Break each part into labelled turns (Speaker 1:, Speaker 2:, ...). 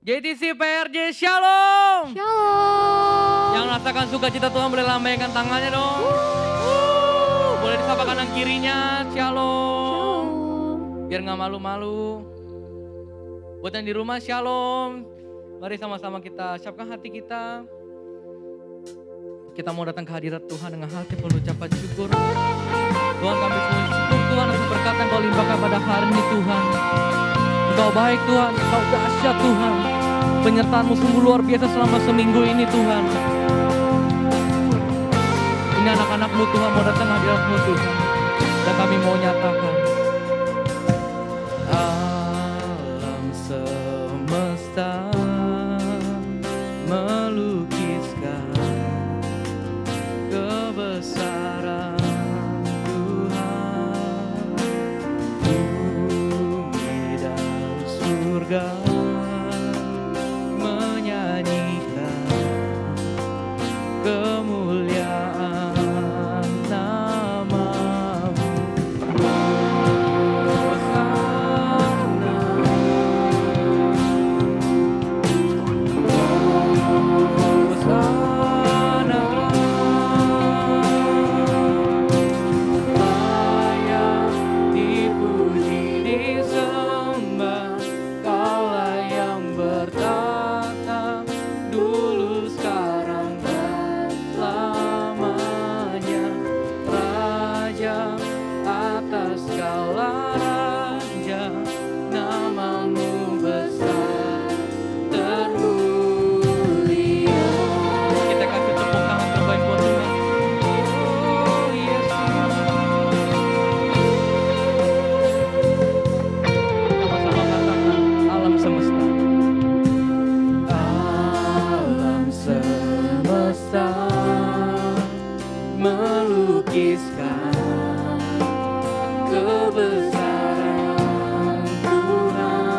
Speaker 1: JTC PRJ Shalom.
Speaker 2: Shalom.
Speaker 1: Yang rasakan sukacita Tuhan boleh lambaikan tangannya dong. Boleh disapa kanan kirinya. Shalom. Biar gak malu-malu. Buat yang di rumah Shalom. Mari sama-sama kita siapkan hati kita. Kita mau datang ke hadirat Tuhan dengan hati penuh ucapan syukur. Tuhan, kami syukur Tuhan atas berkat yang Kau limpahkan pada hari ini Tuhan. Engkau baik Tuhan, Engkau dahsyat Tuhan. Penyertaan-Mu sungguh luar biasa selama seminggu ini Tuhan. Ini anak-anak-Mu Tuhan mau datang hadirat-Mu Tuhan. Dan kami mau nyatakan. Alam semesta melukiskan kebesaran Tuhan. Bumi dan surga menyanyikan kemuliaan nama-Mu. Hosana, Hosana, layak dipuji disembah. Kaulah yang bertata dulu, sekarang, dan selamanya. Raja atas segala raja, nama-Mu besar termulia. Kita kasih tepuk tangan terbaik buat Tuhan. Oh yes. Sama-sama katakan alam semesta. Alam semesta melukiskan kebesaran Tuhan.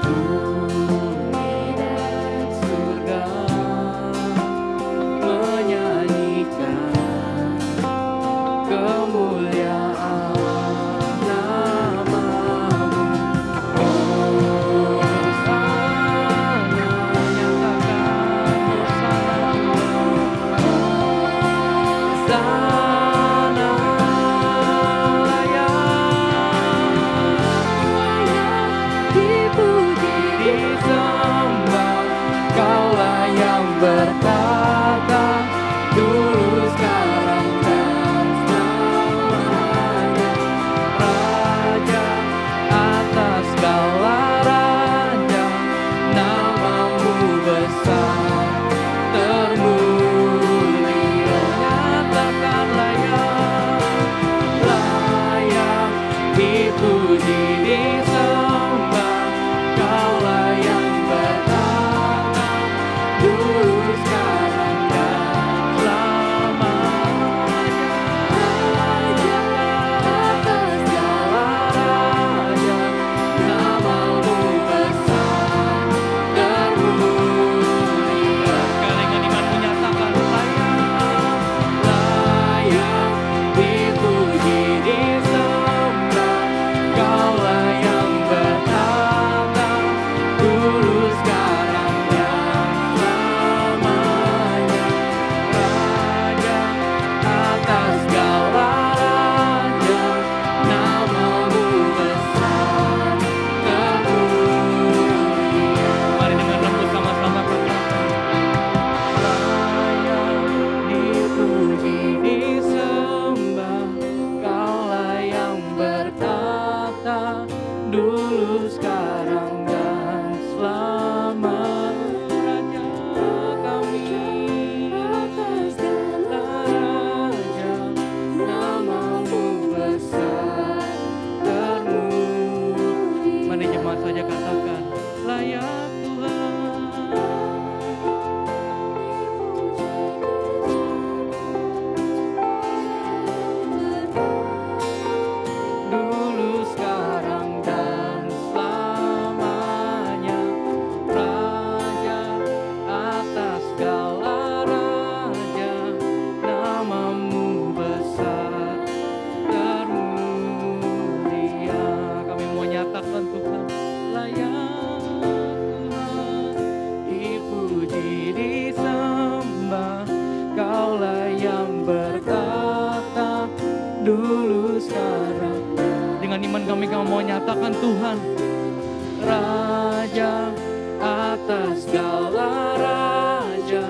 Speaker 1: Bumi dan surga menyanyikan kemuliaan nama-Mu. Hosana, nyatakan Hosana. Engkaulah yang berkata dulu sekarang. Dengan iman kami mau nyatakan Tuhan Raja atas segala raja,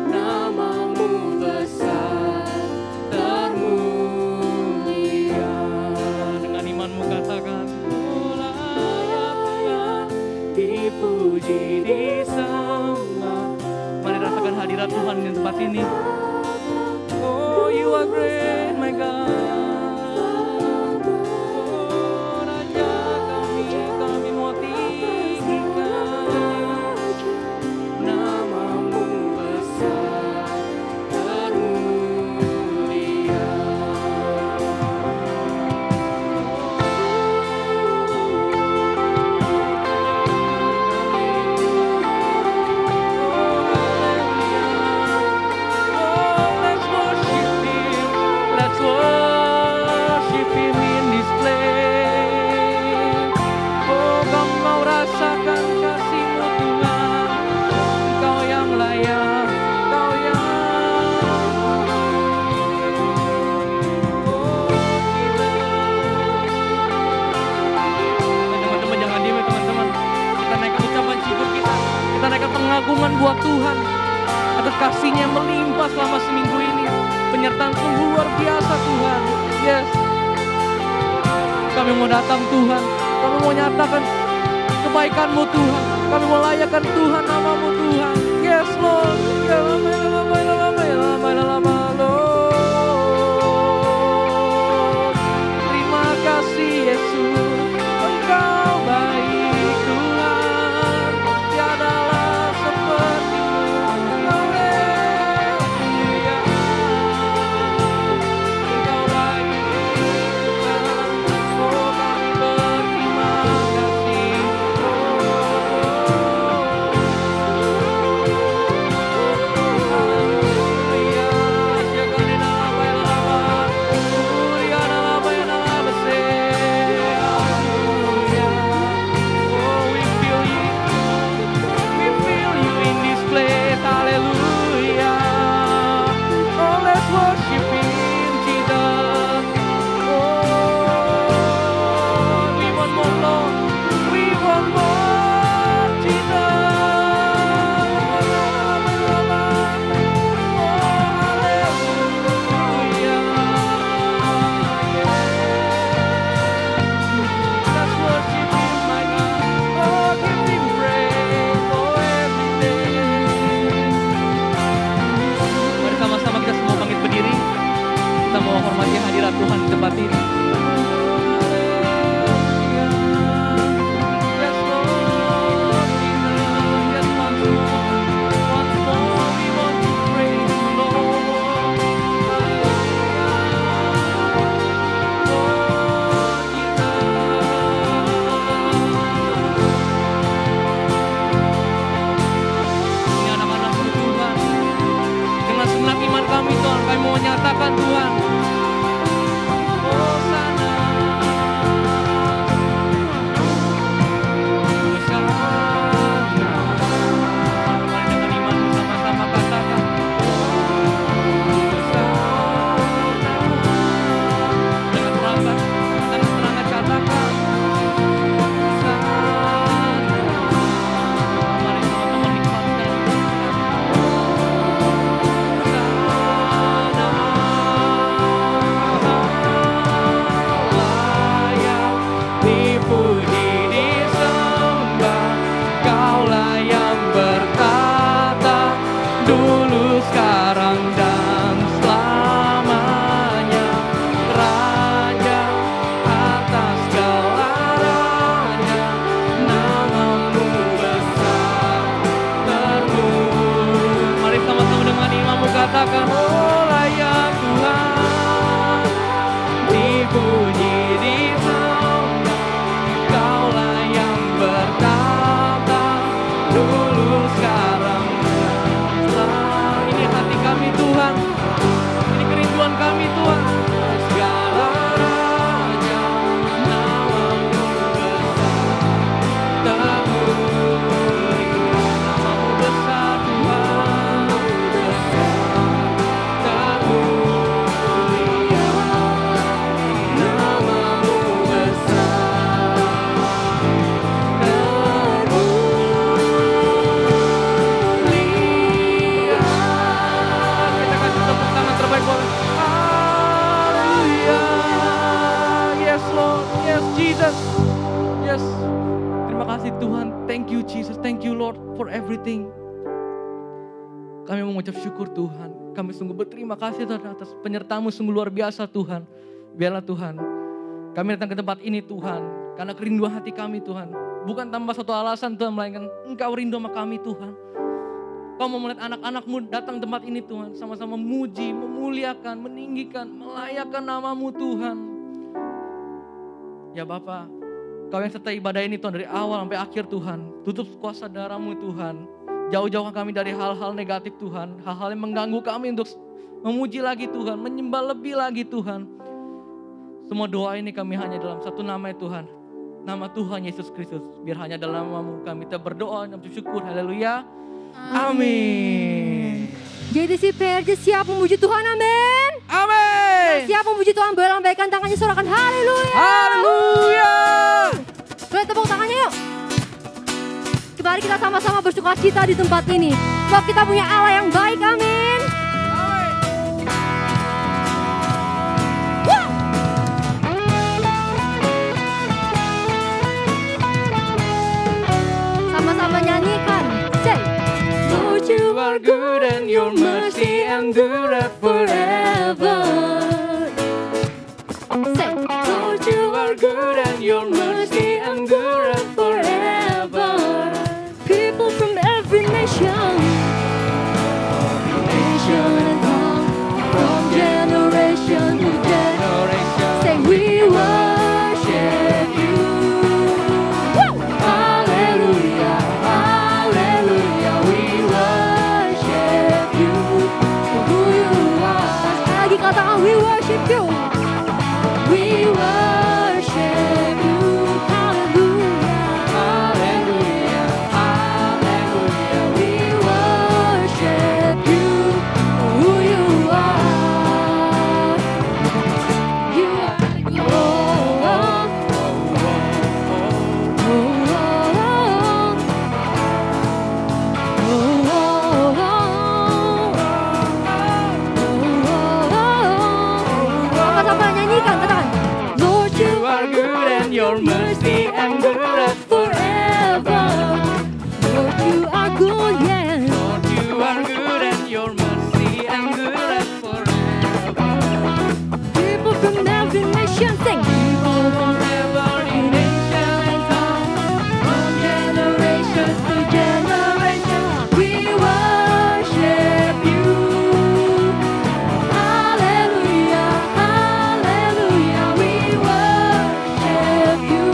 Speaker 1: namamu besar termulia. Dengan imanmu katakan layak Tuhan dipuji disembah. Mari rasakan hadirat Tuhan di tempat ini. Oh, you are great, my God. Pengagungan buat Tuhan atas kasih-Nya yang melimpah selama seminggu ini. Penyertaan sungguh luar biasa Tuhan. Yes. Kami mau datang Tuhan. Kami mau nyatakan kebaikan-Mu Tuhan. Kami mau layakkan Tuhan nama-Mu Tuhan. Yes Lord. Terima kasih Yesus. Engkau baik Tuhan. Tiadalah seperti-Mu. Haleluya. Engkau baik Tuhan. Oh kami berterima kasih. Hormati hadirat Tuhan di tempat ini. Ini anak-anak-Mu Tuhan. Dengan segenap iman kami Tuhan, kami mau nyatakan Tuhan. Sana mengucap syukur Tuhan. Kami sungguh berterima kasih Tuhan atas penyertaan-Mu sungguh luar biasa Tuhan. Biarlah Tuhan, kami datang ke tempat ini Tuhan, karena kerinduan hati kami Tuhan. Bukan tanpa satu alasan Tuhan, melainkan Engkau rindu sama kami Tuhan. Kau mau melihat anak-anak-Mu datang tempat ini Tuhan, sama-sama memuji, memuliakan, meninggikan, melayakkan nama-Mu Tuhan. Ya Bapa, Kau yang sertai ibadah ini Tuhan dari awal sampai akhir Tuhan. Tutup kuasa darah-Mu Tuhan. Jauh-jauhkan kami dari hal-hal negatif Tuhan. Hal-hal yang mengganggu kami untuk memuji lagi Tuhan, menyembah lebih lagi Tuhan. Semua doa ini kami hanya dalam satu nama ya Tuhan. Nama Tuhan Yesus Kristus. Biar hanya dalam nama-Mu kami kita berdoa dan bersyukur. Haleluya. Amin.
Speaker 2: Jadi si PRJ siap memuji Tuhan, amin.
Speaker 1: Amin.
Speaker 2: Siap memuji Tuhan, boleh lambaikan tangannya, sorakan haleluya.
Speaker 1: Haleluya.
Speaker 2: Boleh tepuk tangannya yuk. Mari kita sama-sama bersuka cita di tempat ini. Sebab kita punya Allah yang baik, amin. Sama-sama nyanyikan. Say, Lord, you are good and your mercy endureth forever. Say, Lord, you are good and your mercy endureth forever. People from every nation and tongue, from generation to generation, say we worship you. Woo! Hallelujah, hallelujah, we worship you for who you are. Sekali lagi katakan we worship you. We worship you. Hallelujah, hallelujah, hallelujah, we worship you for who you are. You are good. Sama-sama nyanyikan, katakan. Lord, you are good and your mercy endureth forever. Lord, you are good, yeah.
Speaker 1: Lord, you are good and your mercy endureth forever.
Speaker 2: People from every nation sing. People from
Speaker 1: Every nation and tongue,
Speaker 2: from generation to generation, we worship you. Hallelujah, hallelujah, we worship you.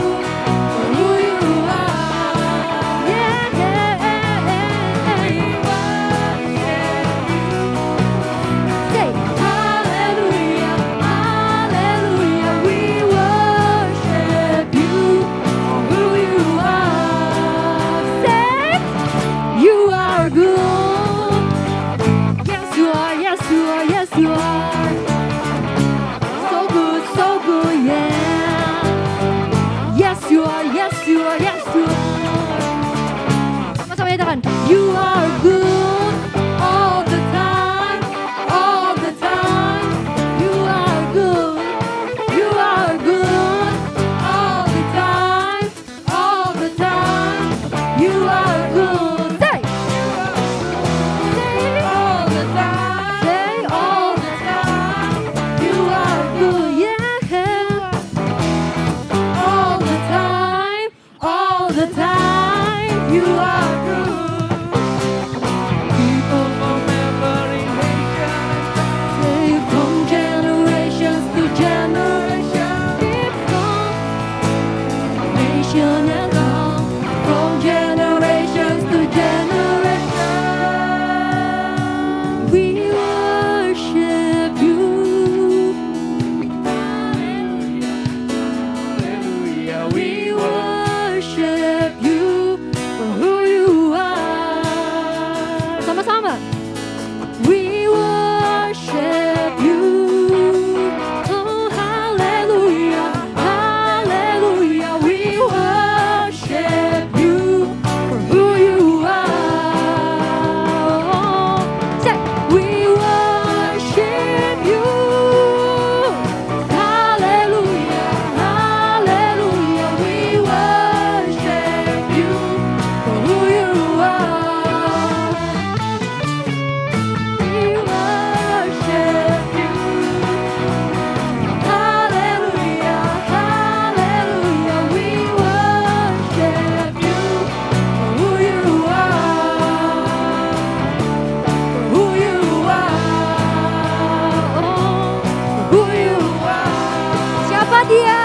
Speaker 2: Dia.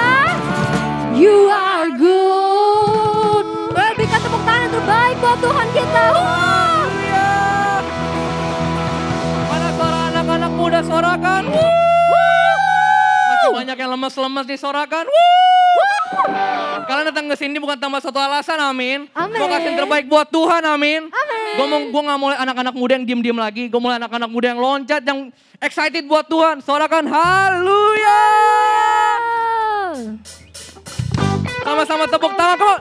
Speaker 2: You are good. Berikan tepuk tangan yang terbaik buat Tuhan kita.
Speaker 1: Haleluya. Mana suara anak-anak muda sorakan? Masih banyak yang lemes-lemes disorakan. Kalian datang ke sini bukan tambah satu alasan, amin.
Speaker 2: Amin.
Speaker 1: Mau kasih yang terbaik buat Tuhan, amin.
Speaker 2: Amin.
Speaker 1: Gue gak mau anak-anak muda yang diem-diem lagi. Gue mau anak-anak muda yang loncat, yang excited buat Tuhan. Sorakan haleluya. Sama-sama tepuk tangan, come on.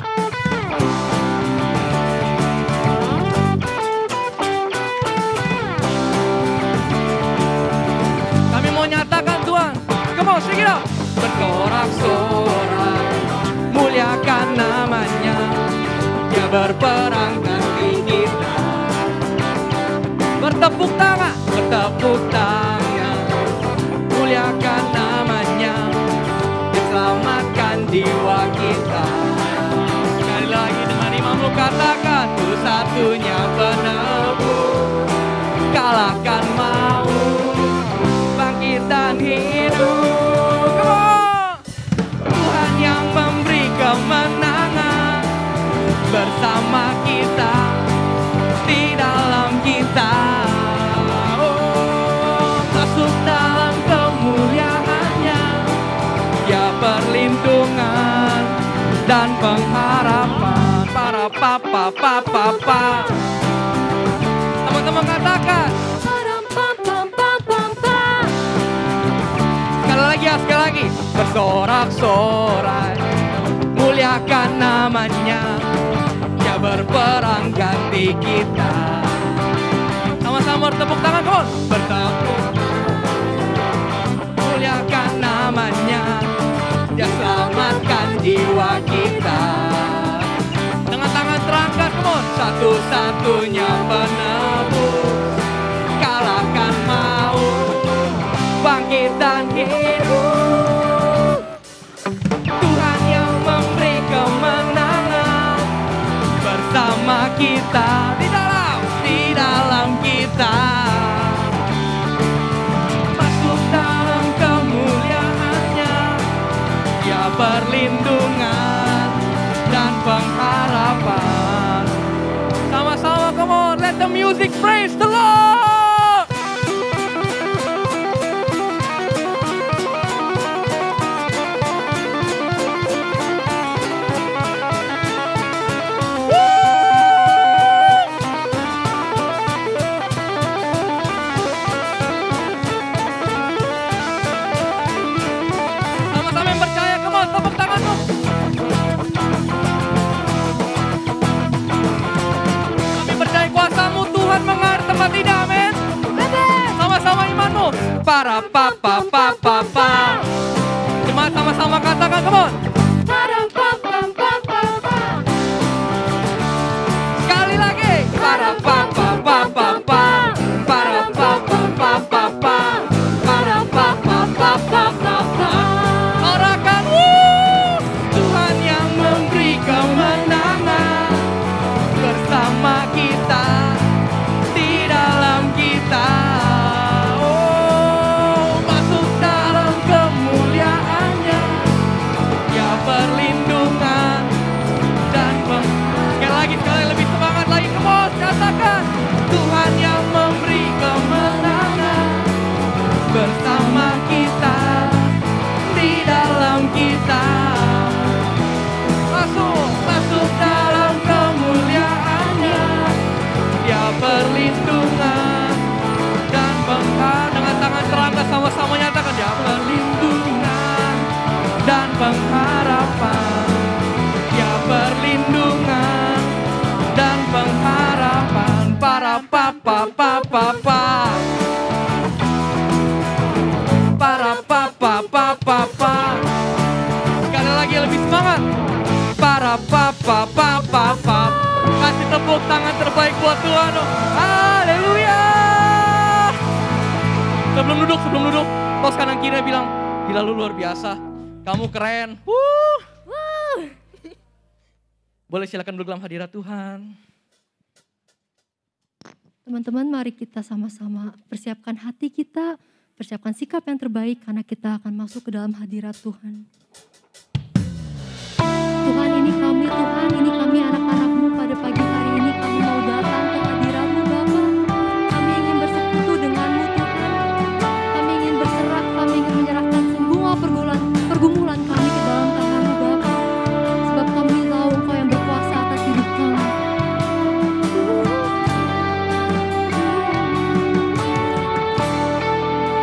Speaker 1: Kami mau nyatakan Tuhan. Come on, sing it out. Bersorak-sorak, muliakan namanya. Dia berperang ganti kita. Bertepuk tangan, muliakan namanya. Dia selamatkan jiwa kita. Sekali lagi dengan imammu katakan, Ku satunya penebus, kalahkan maut, bangkit dan hidup. Come on. Tuhan yang memberi kemenangan bersama kita, di dalam kita. Oh, masuk dalam kemuliaannya. Ya perlindungan dan pengharapan. Para papa. Teman-teman katakan. Sekali lagi. Bersorak-sorai, muliakan namanya. Dia berperang ganti kita. Sama-sama bertepuk tangan, come on. Bertepuk, muliakan namanya. Dia selamatkan jiwa kita. Dengan tangan terangkat, come on. Satu-satunya penebus, kalahkan maut, bangkit dan hidup. Tuhan yang memberi kemenangan bersama kita, di dalam kita. Masuk dalam kemuliaannya. Dia perlindungan dan pengharapan. Sama-sama, come on, let the music praise the Lord. Sama-sama yang percaya, come on, tepuk tanganmu. Kami percaya kuasa-Mu Tuhan mengalir tempat ini, amin. Sama-sama imanmu. Para papa. Jemaat sama-sama katakan, come on. Sekali lagi. Para papa. Sorakan, Tuhan yang memberi kemenangan bersama kita, di dalam kita. Oh, masuk dalam kemuliaannya. Ya perlindungan dan sekali lagi lebih semangat lagi, come on, katakan. Tuhan yang memberi kemenangan bersama kita, di dalam kita. Masuk dalam kemuliaannya. Dia perlindungan dan pengharapan. Dengan tangan terangkat sama-sama nyatakan, dia perlindungan dan pengharapan. Dia perlindungan dan pengharapan. Para papa. Para papa. Sekali lagi lebih semangat. Para papa. Kasih tepuk tangan terbaik buat Tuhan. Haleluya. Sebelum duduk, tos kanan kiri bilang, gila lu luar biasa. Kamu keren. Boleh silakan duduk dalam hadirat Tuhan.
Speaker 2: Teman-teman, mari kita sama-sama persiapkan hati kita persiapkan sikap yang terbaik karena kita akan masuk ke dalam hadirat Tuhan. Tuhan, ini kami anak-anak-Mu pada pagi hari ini, kami mau datang ke hadirat-Mu Bapa. Kami ingin bersekutu dengan-Mu Tuhan. Kami ingin berserah, kami ingin menyerahkan semua pergumulan kami ke dalam tangan-Mu Bapa. Sebab kami tahu Engkau yang berkuasa atas hidup kami.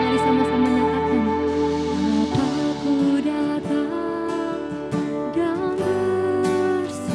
Speaker 2: Mari sama-sama nyatakan, Bapa ku datang dan berserah.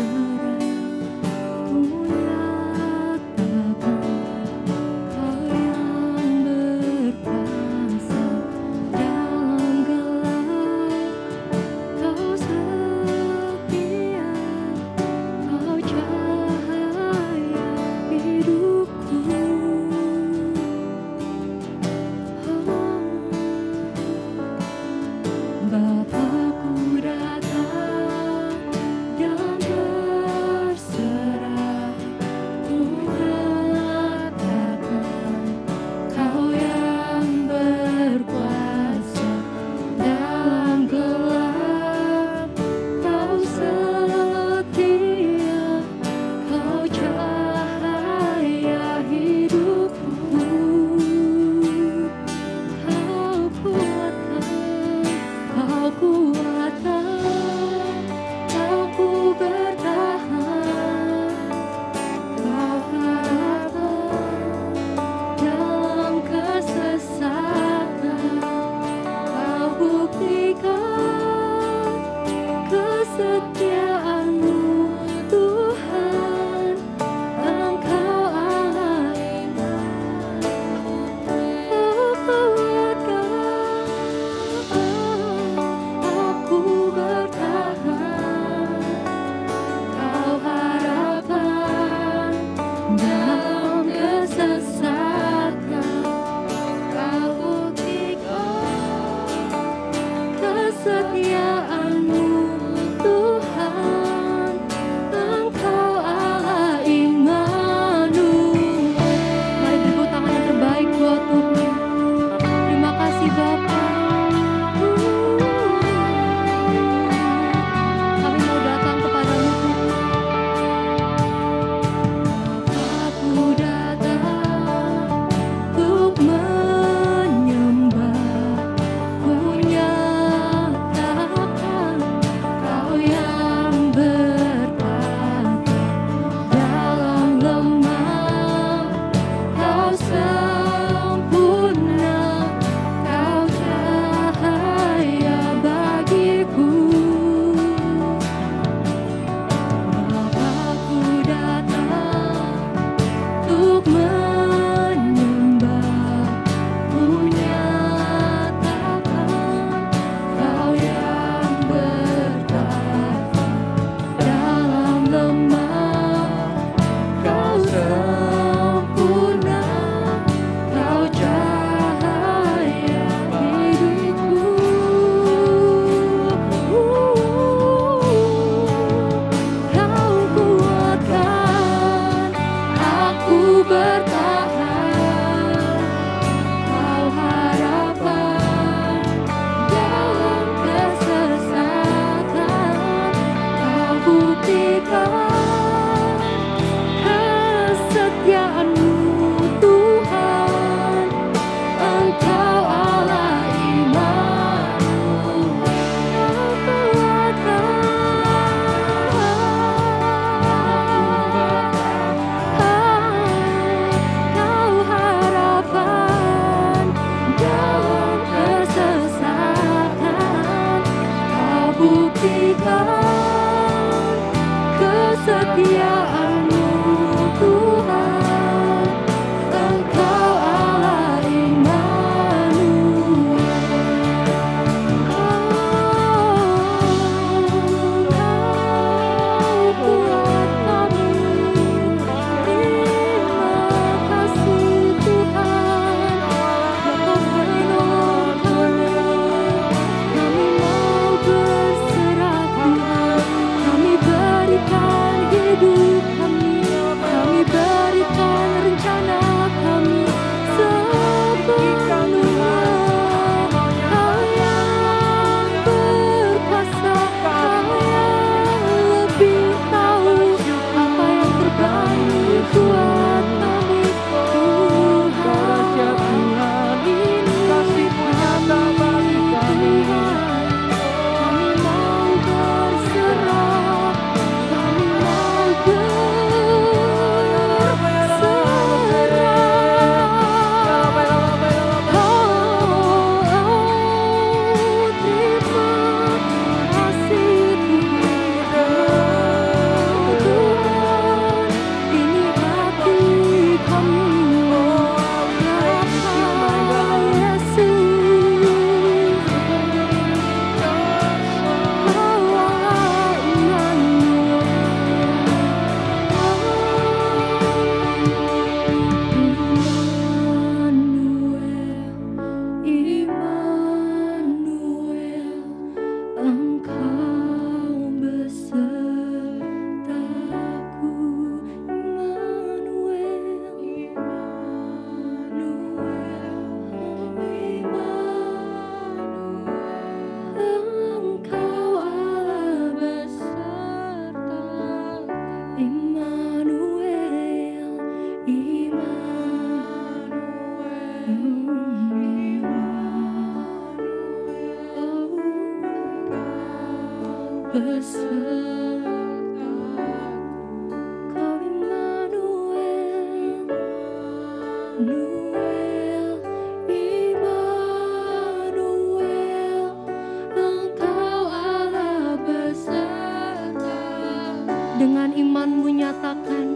Speaker 2: Dengan imanmu nyatakan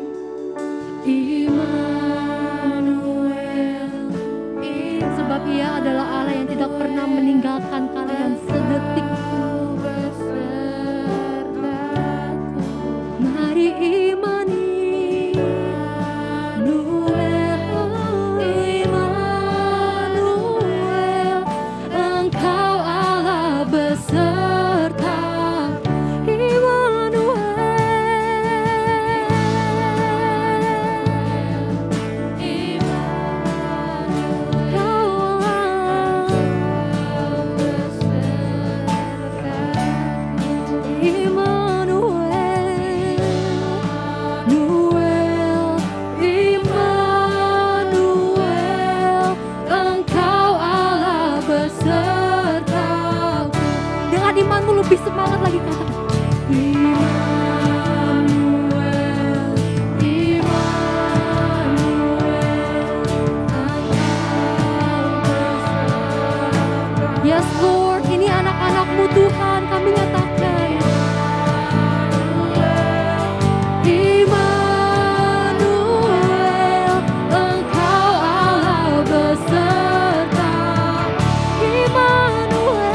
Speaker 2: Immanuel. Sebab Ia adalah Allah yang tidak pernah meninggalkan kalian sedetik pun. Mari imani Immanuel, Engkau Allah beserta. Imanmu lebih semangat lagi katakan Immanuel, Immanuel. Yes Lord, ini anak-anak-Mu Tuhan, kami nyatakan Immanuel, Engkau Allah beserta. Immanuel,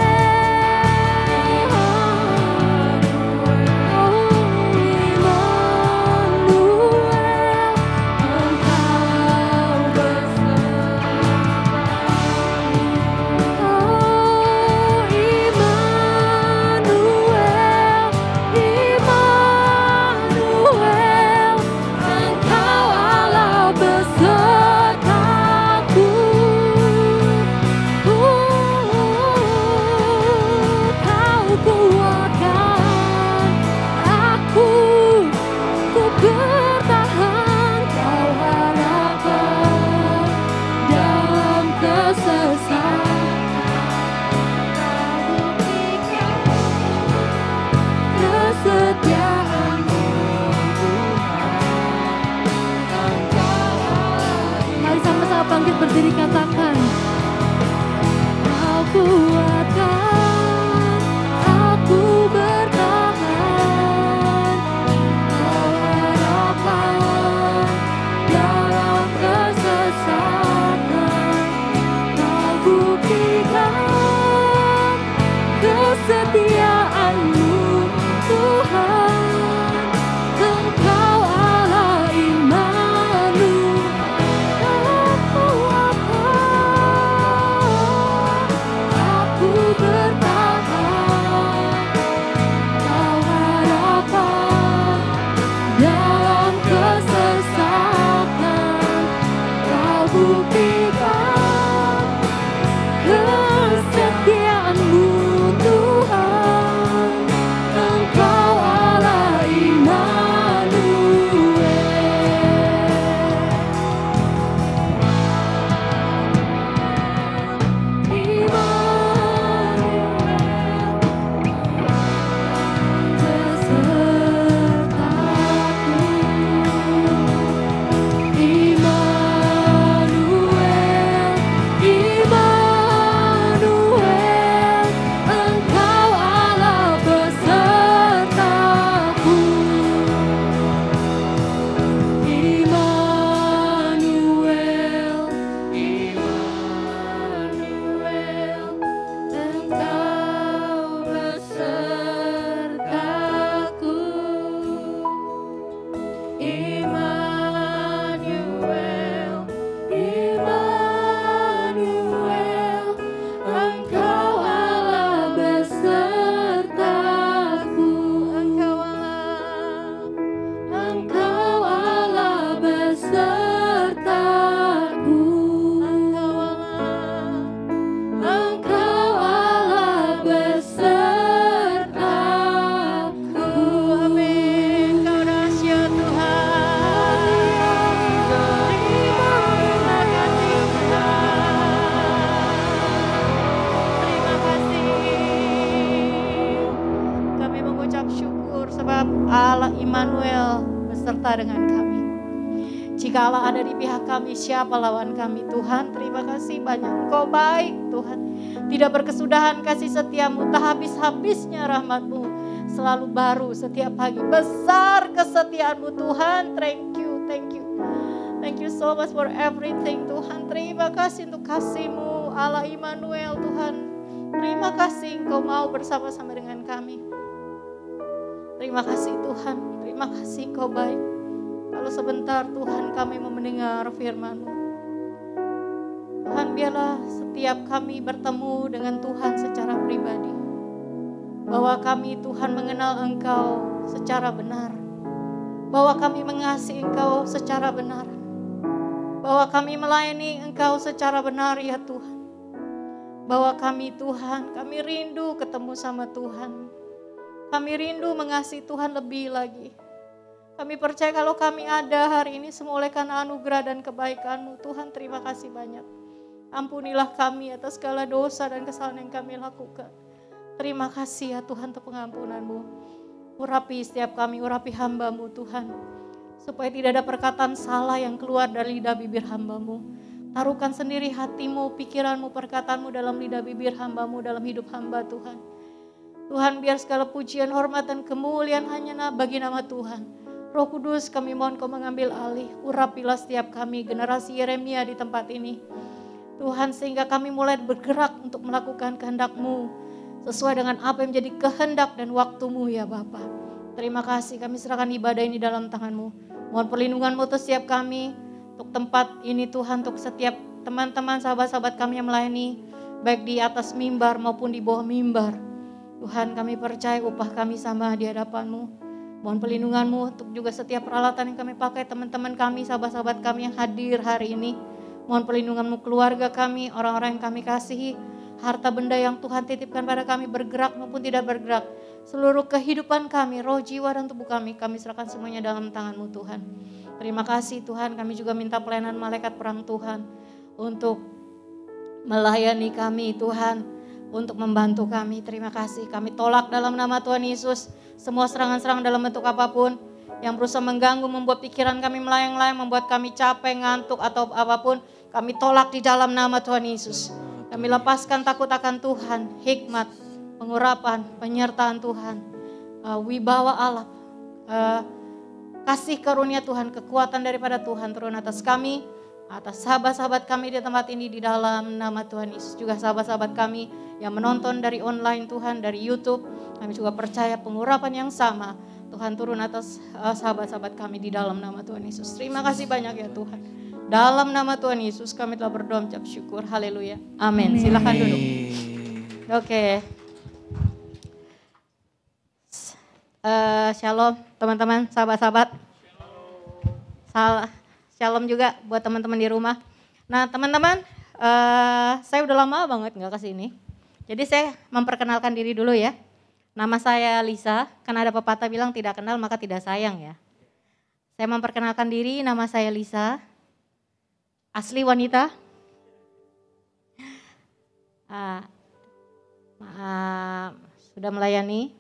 Speaker 3: Immanuel beserta dengan kami. Jika Allah ada di pihak kami, siapa lawan kami? Tuhan, terima kasih banyak. Engkau baik Tuhan. Tidak berkesudahan kasih setiamu, tak habis-habisnya rahmatmu. Selalu baru setiap pagi. Besar kesetiaanmu Tuhan. Thank you, thank you. Thank you so much for everything Tuhan. Terima kasih untuk kasih-Mu Allah Immanuel Tuhan. Terima kasih Engkau mau bersama-sama dengan kami. Terima kasih Tuhan. Terima kasih Engkau baik. Kalau sebentar Tuhan kami mau mendengar firman-Mu. Tuhan, biarlah setiap kami bertemu dengan Tuhan secara pribadi. Bahwa kami Tuhan mengenal Engkau secara benar. Bahwa kami mengasihi Engkau secara benar. Bahwa kami melayani Engkau secara benar ya Tuhan. Bahwa kami Tuhan, kami rindu ketemu sama Tuhan. Kami rindu mengasihi Tuhan lebih lagi. Kami percaya kalau kami ada hari ini semua oleh karena anugerah dan kebaikan-Mu. Tuhan, terima kasih banyak. Ampunilah kami atas segala dosa dan kesalahan yang kami lakukan. Terima kasih ya Tuhan untuk pengampunan-Mu. Urapi setiap kami, urapi hamba-Mu Tuhan. Supaya tidak ada perkataan salah yang keluar dari lidah bibir hamba-Mu. Taruhkan sendiri hati-Mu, pikiran-Mu, perkataan-Mu dalam lidah bibir hamba-Mu, dalam hidup hamba Tuhan. Tuhan, biar segala pujian, hormat, dan kemuliaan hanya bagi nama Tuhan. Roh Kudus, kami mohon Kau mengambil alih. Urapilah setiap kami, generasi Yeremia di tempat ini. Tuhan, sehingga kami mulai bergerak untuk melakukan kehendak-Mu. Sesuai dengan apa yang menjadi kehendak dan waktu-Mu ya Bapa. Terima kasih, kami serahkan ibadah ini dalam tangan-Mu. Mohon perlindungan-Mu untuk setiap kami, untuk tempat ini Tuhan, untuk setiap teman-teman, sahabat-sahabat kami yang melayani, baik di atas mimbar maupun di bawah mimbar. Tuhan, kami percaya upah kami sama di hadapan-Mu. Mohon perlindungan-Mu untuk juga setiap peralatan yang kami pakai, teman-teman kami, sahabat-sahabat kami yang hadir hari ini. Mohon perlindungan-Mu keluarga kami, orang-orang yang kami kasihi, harta benda yang Tuhan titipkan pada kami bergerak maupun tidak bergerak. Seluruh kehidupan kami, roh, jiwa, dan tubuh kami serahkan semuanya dalam tangan-Mu Tuhan. Terima kasih Tuhan, kami juga minta pelayanan malaikat perang Tuhan untuk melayani kami Tuhan, untuk membantu kami. Terima kasih, kami tolak dalam nama Tuhan Yesus semua serangan-serangan dalam bentuk apapun yang berusaha mengganggu, membuat pikiran kami melayang-layang, membuat kami capek, ngantuk atau apapun. Kami tolak di dalam nama Tuhan Yesus. Kami lepaskan takut akan Tuhan, hikmat, pengurapan, penyertaan Tuhan, wibawa Allah, kasih karunia Tuhan, kekuatan daripada Tuhan turun atas kami, atas sahabat-sahabat kami di tempat ini di dalam nama Tuhan Yesus. Juga sahabat-sahabat kami yang menonton dari online Tuhan, dari YouTube, kami juga percaya pengurapan yang sama Tuhan turun atas sahabat-sahabat kami di dalam nama Tuhan Yesus. Terima kasih banyak ya Tuhan. Dalam nama Tuhan Yesus kami telah berdoa mengucap syukur. Haleluya. Amin. Silakan duduk. Oke. Shalom teman-teman, sahabat-sahabat. Shalom juga buat teman-teman di rumah. Nah teman-teman, saya udah lama banget gak kesini. Jadi saya memperkenalkan diri dulu ya. Nama saya Lisa, karena ada pepatah bilang tidak kenal maka tidak sayang ya. Saya memperkenalkan diri, nama saya Lisa. Asli wanita. Sudah melayani.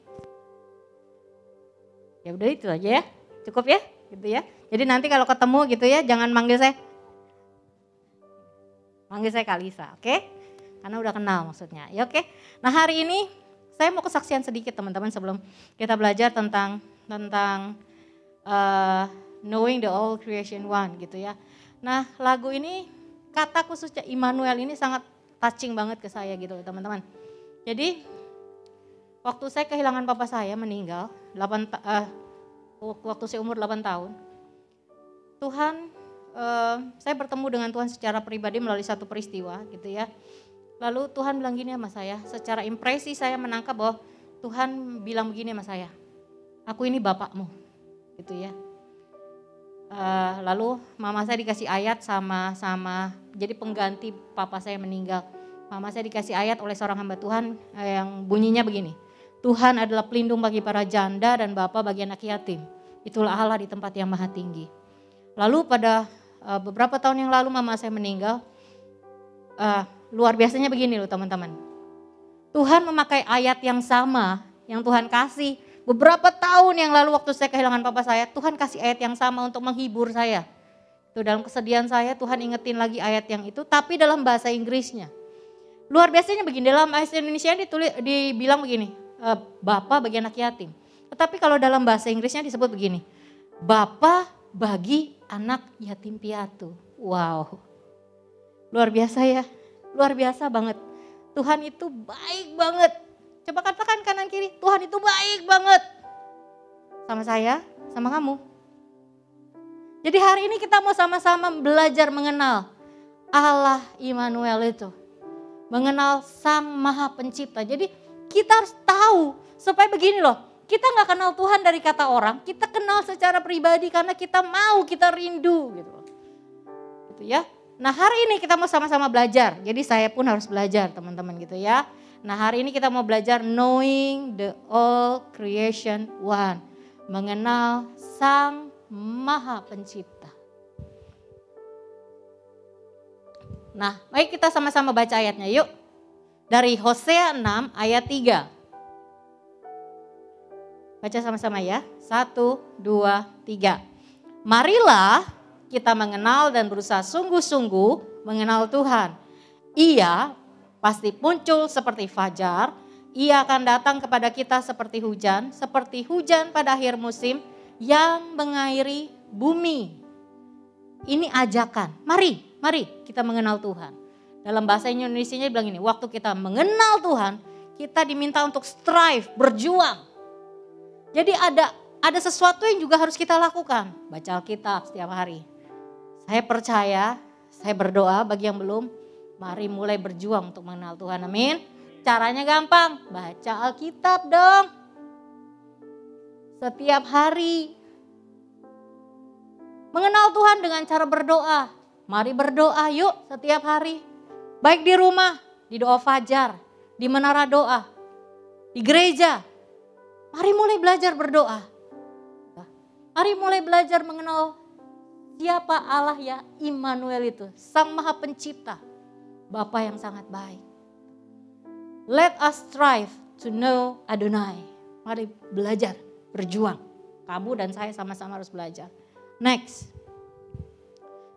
Speaker 3: Ya udah itu aja ya, cukup ya, gitu ya. Jadi nanti kalau ketemu gitu ya, jangan manggil saya Kalisa, oke? Karena udah kenal maksudnya, ya oke. Nah hari ini saya mau kesaksian sedikit teman-teman sebelum kita belajar tentang knowing the all creation one gitu ya. Nah lagu ini, kata khususnya Immanuel ini sangat touching banget ke saya gitu teman-teman. Jadi waktu saya kehilangan papa saya meninggal, waktu saya umur 8 tahun. Tuhan, saya bertemu dengan Tuhan secara pribadi melalui satu peristiwa gitu ya. Lalu Tuhan bilang gini sama saya, secara impresi saya menangkap bahwa Tuhan bilang begini sama saya, aku ini bapakmu gitu ya. Lalu mama saya dikasih ayat sama jadi pengganti papa saya meninggal. Mama saya dikasih ayat oleh seorang hamba Tuhan yang bunyinya begini, Tuhan adalah pelindung bagi para janda dan bapa bagi anak yatim. Itulah Allah di tempat yang maha tinggi. Lalu pada beberapa tahun yang lalu mama saya meninggal. Luar biasanya begini loh teman-teman. Tuhan memakai ayat yang sama yang Tuhan kasih Beberapa tahun yang lalu waktu saya kehilangan papa saya, Tuhan kasih ayat yang sama untuk menghibur saya. Itu dalam kesedihan saya Tuhan ingetin lagi ayat yang itu, tapi dalam bahasa Inggrisnya. Luar biasanya begini, dalam bahasa Indonesia dibilang begini, Bapa bagi anak yatim. Tetapi kalau dalam bahasa Inggrisnya disebut begini, Bapa bagi anak yatim piatu. Wow, luar biasa ya, luar biasa banget. Tuhan itu baik banget. Coba katakan kanan kiri, Tuhan itu baik banget. Sama saya, sama kamu. Jadi hari ini kita mau sama-sama belajar mengenal Allah Immanuel itu. Mengenal Sang Maha Pencipta. Jadi kita harus tahu supaya begini loh. Kita gak kenal Tuhan dari kata orang, kita kenal secara pribadi karena kita mau, kita rindu gitu loh. Gitu ya. Nah hari ini kita mau sama-sama belajar, jadi saya pun harus belajar teman-teman gitu ya. Nah hari ini kita mau belajar knowing the all creation one. Mengenal Sang Maha Pencipta. Nah mari kita sama-sama baca ayatnya yuk. Dari Hosea 6 ayat 3. Baca sama-sama ya. 1, 2, 3. Marilah kita mengenal dan berusaha sungguh-sungguh mengenal Tuhan. Ia pasti muncul seperti fajar. Ia akan datang kepada kita seperti hujan pada akhir musim yang mengairi bumi. Ini ajakan. Mari kita mengenal Tuhan. Dalam bahasa Indonesianya bilang ini, waktu kita mengenal Tuhan, kita diminta untuk strive, berjuang. Jadi ada sesuatu yang juga harus kita lakukan. Baca Alkitab setiap hari. Saya percaya, saya berdoa bagi yang belum, mari mulai berjuang untuk mengenal Tuhan. Amin. Caranya gampang, baca Alkitab dong. Setiap hari. Mengenal Tuhan dengan cara berdoa. Mari berdoa yuk setiap hari. Baik di rumah, di doa fajar, di menara doa, di gereja. Mari mulai belajar berdoa. Mari mulai belajar mengenal siapa Allah ya Immanuel itu. Sang Maha Pencipta. Bapa yang sangat baik. Let us strive to know Adonai. Mari belajar, berjuang. Kamu dan saya sama-sama harus belajar. Next.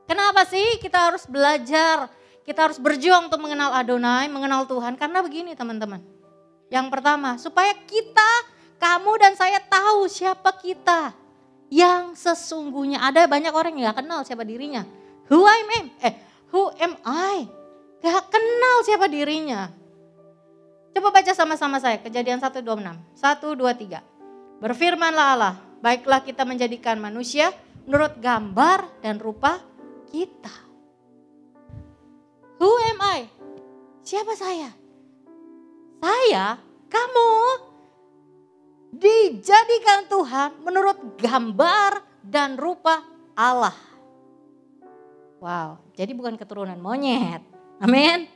Speaker 3: Kenapa sih kita harus belajar? Kita harus berjuang untuk mengenal Adonai, mengenal Tuhan. Karena begini teman-teman. Yang pertama, supaya kamu dan saya tahu siapa kita yang sesungguhnya. Ada banyak orang yang gak kenal siapa dirinya. Who am I? Gak kenal siapa dirinya. Coba baca sama-sama saya, Kejadian 1:26. 1, 2, 3. Berfirmanlah Allah, baiklah kita menjadikan manusia menurut gambar dan rupa kita. Who am I? Siapa saya? Saya, kamu dijadikan Tuhan menurut gambar dan rupa Allah. Wow, jadi bukan keturunan monyet. Amin.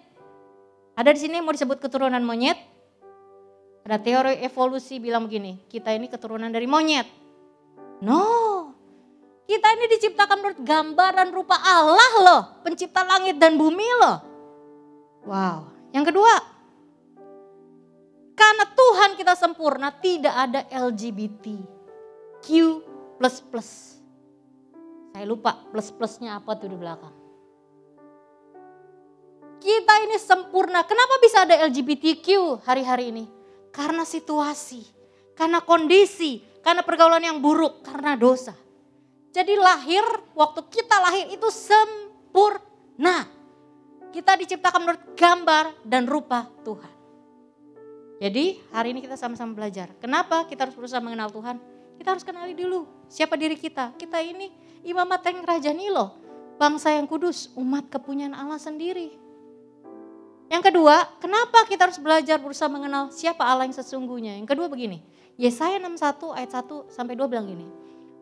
Speaker 3: Ada di sini mau disebut keturunan monyet? Ada teori evolusi bilang begini, kita ini keturunan dari monyet. No, kita ini diciptakan menurut gambar dan rupa Allah loh, pencipta langit dan bumi loh. Wow, yang kedua. Karena Tuhan kita sempurna, tidak ada LGBTQ++. Saya lupa plus-plusnya apa tuh di belakang. Kita ini sempurna. Kenapa bisa ada LGBTQ hari-hari ini? Karena situasi, karena kondisi, karena pergaulan yang buruk, karena dosa. Jadi waktu kita lahir itu sempurna. Kita diciptakan menurut gambar dan rupa Tuhan. Jadi hari ini kita sama-sama belajar. Kenapa kita harus berusaha mengenal Tuhan? Kita harus kenali dulu siapa diri kita. Kita ini imamat yang kerajaan loh. Bangsa yang kudus, umat kepunyaan Allah sendiri. Yang kedua, kenapa kita harus belajar berusaha mengenal siapa Allah yang sesungguhnya? Yang kedua begini, Yesaya 61 ayat 1 sampai 2 bilang gini.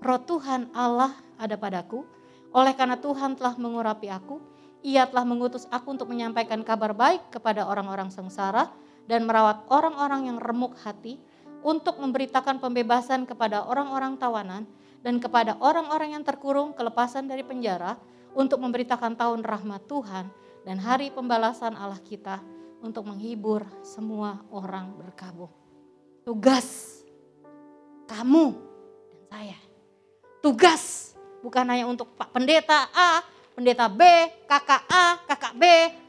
Speaker 3: Roh Tuhan Allah ada padaku, oleh karena Tuhan telah mengurapi aku. Ia telah mengutus aku untuk menyampaikan kabar baik kepada orang-orang sengsara dan merawat orang-orang yang remuk hati, untuk memberitakan pembebasan kepada orang-orang tawanan dan kepada orang-orang yang terkurung kelepasan dari penjara, untuk memberitakan tahun rahmat Tuhan dan hari pembalasan Allah kita, untuk menghibur semua orang berkabung. Tugas kamu dan saya. Tugas bukan hanya untuk Pak Pendeta A, Pendeta B, kakak A, kakak B,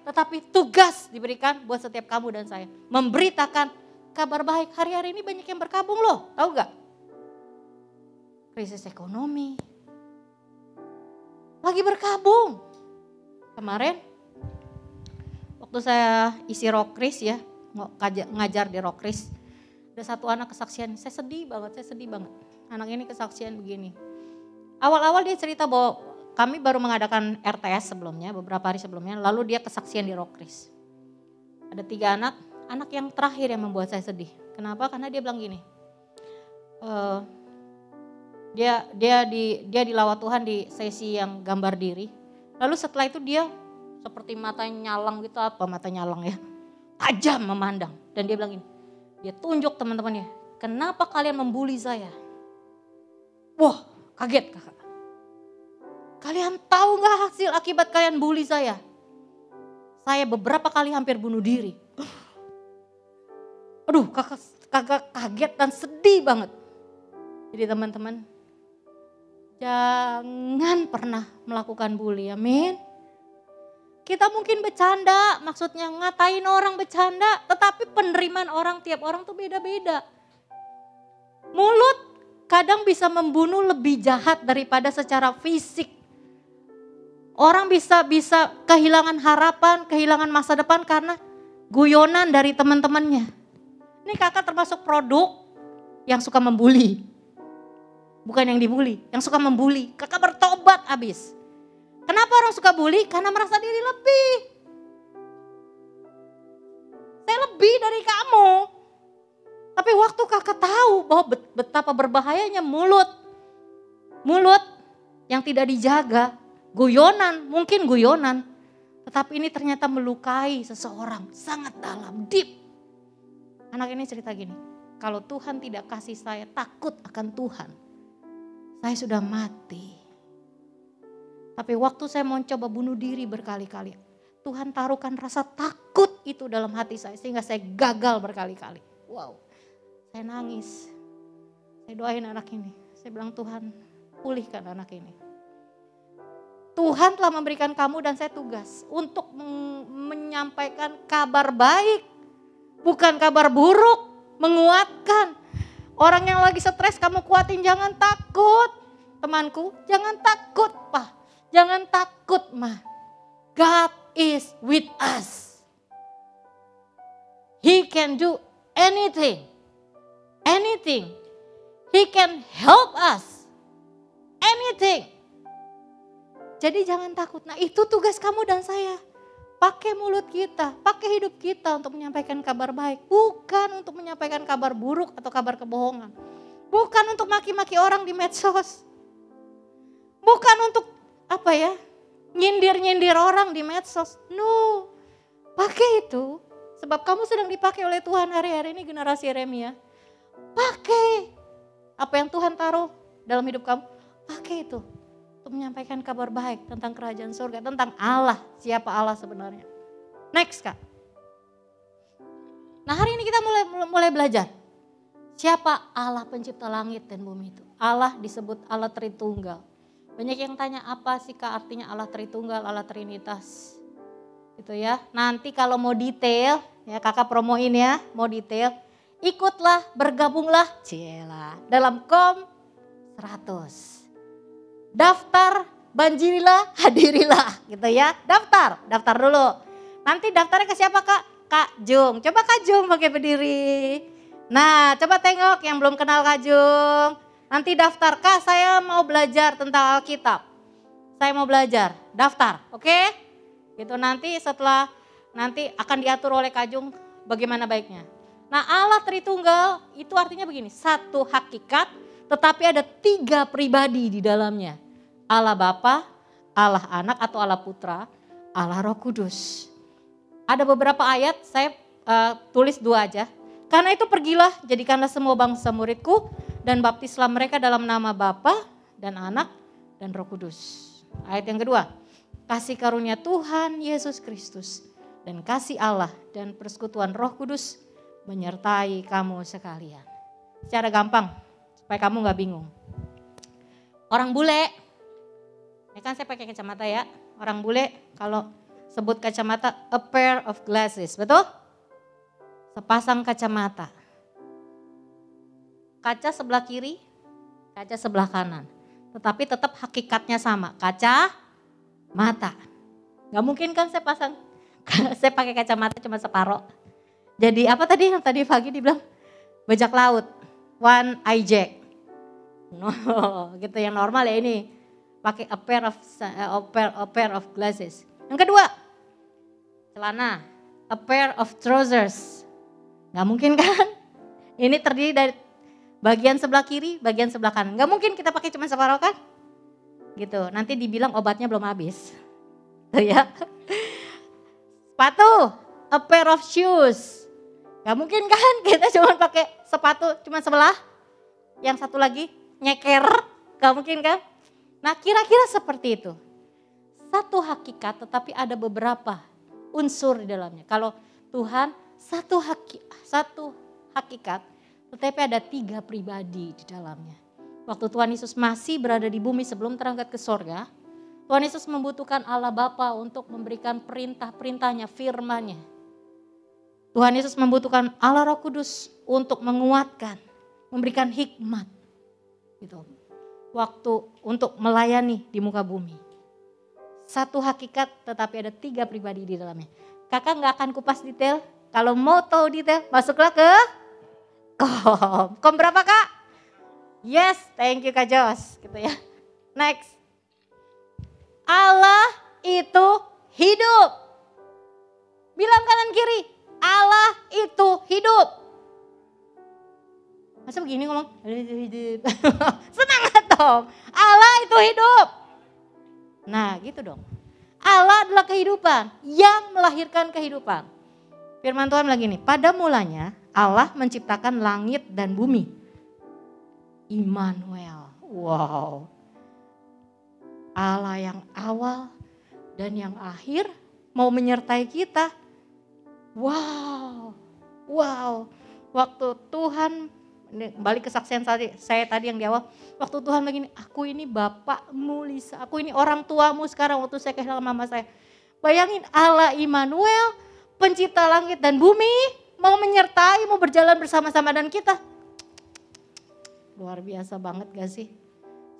Speaker 3: tetapi tugas diberikan buat setiap kamu dan saya. Memberitakan kabar baik. Hari-hari ini banyak yang berkabung loh, tahu gak? Krisis ekonomi. Lagi berkabung. Kemarin waktu saya isi Rokris ya, ngajar di Rokris. Ada satu anak kesaksian, saya sedih banget. Anak ini kesaksian begini. Awal-awal dia cerita bahwa kami baru mengadakan RTS sebelumnya, beberapa hari sebelumnya, lalu dia kesaksian di Rokris. Ada 3 anak yang terakhir yang membuat saya sedih. Kenapa? Karena dia bilang gini, dia dilawat Tuhan di sesi yang gambar diri. Lalu setelah itu dia seperti matanya nyalang gitu, mata nyalang ya, tajam memandang. Dan dia bilang gini, dia tunjuk teman-temannya, kenapa kalian membuli saya? Wah, kaget kakak. Kalian tahu gak hasil akibat kalian bully saya? Saya beberapa kali hampir bunuh diri. Aduh, kakak kaget dan sedih banget. Jadi teman-teman, jangan pernah melakukan bully, amin. Kita mungkin bercanda, maksudnya ngatain orang bercanda, tetapi penerimaan orang, tiap orang tuh beda-beda. Mulut kadang bisa membunuh lebih jahat daripada secara fisik. Orang bisa kehilangan harapan, kehilangan masa depan karena guyonan dari teman-temannya. Ini kakak termasuk produk yang suka membuli. Bukan yang dibully, yang suka membuli. Kakak bertobat abis. Kenapa orang suka bully? Karena merasa diri lebih. Saya lebih dari kamu. Tapi waktu kakak tahu bahwa betapa berbahayanya mulut. Mulut yang tidak dijaga, guyonan, mungkin guyonan. Tetapi ini ternyata melukai seseorang sangat dalam, deep. Anak ini cerita gini, kalau Tuhan tidak kasih saya takut akan Tuhan, saya sudah mati. Tapi waktu saya mau coba bunuh diri berkali-kali, Tuhan taruhkan rasa takut itu dalam hati saya sehingga saya gagal berkali-kali. Wow, saya nangis. Saya doain anak ini. Saya bilang, Tuhan pulihkan anak ini. Tuhan telah memberikan kamu dan saya tugas untuk menyampaikan kabar baik. Bukan kabar buruk, menguatkan. Orang yang lagi stres kamu kuatin, jangan takut. Temanku, jangan takut Pak. Jangan takut Ma. God is with us. He can do anything. Anything. He can help us. Anything. Jadi jangan takut. Nah itu tugas kamu dan saya. Pakai mulut kita, pakai hidup kita untuk menyampaikan kabar baik. Bukan untuk menyampaikan kabar buruk atau kabar kebohongan. Bukan untuk maki-maki orang di medsos. Bukan untuk nyindir-nyindir orang di medsos. No, pakai itu. Sebab kamu sedang dipakai oleh Tuhan hari-hari ini generasi Yeremia. Pakai apa yang Tuhan taruh dalam hidup kamu. Pakai itu. Untuk menyampaikan kabar baik tentang kerajaan surga, tentang Allah, siapa Allah sebenarnya. Next Kak. Nah hari ini kita mulai belajar. Siapa Allah pencipta langit dan bumi itu? Allah disebut Allah Tritunggal. Banyak yang tanya apa sih Kak artinya Allah Tritunggal, Allah Trinitas. Gitu ya. Nanti kalau mau detail, ya kakak promoin ya, mau detail. Ikutlah, bergabunglah, cielah, dalam KOM 100. Daftar, banjirilah, hadirilah gitu ya. Daftar dulu. Nanti daftarnya ke siapa Kak? Kak Jung. Coba Kak Jung pakai berdiri. Nah coba tengok yang belum kenal Kak Jung. Nanti daftar, Kak saya mau belajar tentang Alkitab. Saya mau belajar, daftar, oke? Gitu nanti setelah, nanti akan diatur oleh Kak Jung bagaimana baiknya. Nah Allah Tritunggal itu artinya begini, satu hakikat tetapi ada 3 pribadi di dalamnya. Allah Bapa, Allah Anak atau Allah Putra, Allah Roh Kudus. Ada beberapa ayat saya tulis 2 aja. Karena itu pergilah, jadikanlah semua bangsa muridku dan baptislah mereka dalam nama Bapa dan Anak dan Roh Kudus. Ayat yang kedua, kasih karunia Tuhan Yesus Kristus dan kasih Allah dan persekutuan Roh Kudus menyertai kamu sekalian. Secara gampang, supaya kamu gak bingung. Orang bule, ya kan saya pakai kacamata ya. Orang bule kalau sebut kacamata a pair of glasses, betul? Sepasang kacamata. Kaca sebelah kiri, kaca sebelah kanan. Tetapi tetap hakikatnya sama, kaca mata. Gak mungkin kan saya pasang, saya pakai kacamata cuma separoh. Jadi apa tadi yang tadi pagi dibilang? Bajak laut, one eye jack. No, gitu yang normal ya ini. Pakai a pair of glasses. Yang kedua, celana, a pair of trousers. Gak mungkin kan? Ini terdiri dari bagian sebelah kiri, bagian sebelah kanan. Gak mungkin kita pakai cuma separuh kan? Gitu, nanti dibilang obatnya belum habis. Tuh ya. Sepatu, a pair of shoes. Gak mungkin kan kita cuma pakai sepatu cuma sebelah. Yang satu lagi nyeker, gak mungkin kan? Nah kira-kira seperti itu. Satu hakikat tetapi ada beberapa unsur di dalamnya. Kalau Tuhan satu hakikat tetapi ada 3 pribadi di dalamnya. Waktu Tuhan Yesus masih berada di bumi sebelum terangkat ke sorga, Tuhan Yesus membutuhkan Allah Bapa untuk memberikan perintah-perintahnya, firman-Nya. Tuhan Yesus membutuhkan Allah Roh Kudus untuk menguatkan, memberikan hikmat. Gitu. Waktu untuk melayani di muka bumi. Satu hakikat tetapi ada 3 pribadi di dalamnya. Kakak gak akan kupas detail. Kalau mau tahu detail masuklah ke kom. Kom berapa kak? Yes, thank you Kak Jos. Gitu ya. Next. Allah itu hidup. Bilang kanan kiri. Allah itu hidup. Masa begini ngomong? Semangat dong. Allah itu hidup. Nah gitu dong. Allah adalah kehidupan yang melahirkan kehidupan. Firman Tuhan lagi nih. Pada mulanya Allah menciptakan langit dan bumi. Immanuel. Wow. Allah yang awal dan yang akhir mau menyertai kita. Wow. Wow. Waktu Tuhan, balik kesaksian saya tadi yang di awal. Waktu Tuhan begini, aku ini bapakmu Lisa. Aku ini orang tuamu sekarang waktu saya kehilangan mama saya. Bayangin Allah Immanuel, pencipta langit dan bumi, mau menyertai, mau berjalan bersama-sama dan kita. Luar biasa banget gak sih?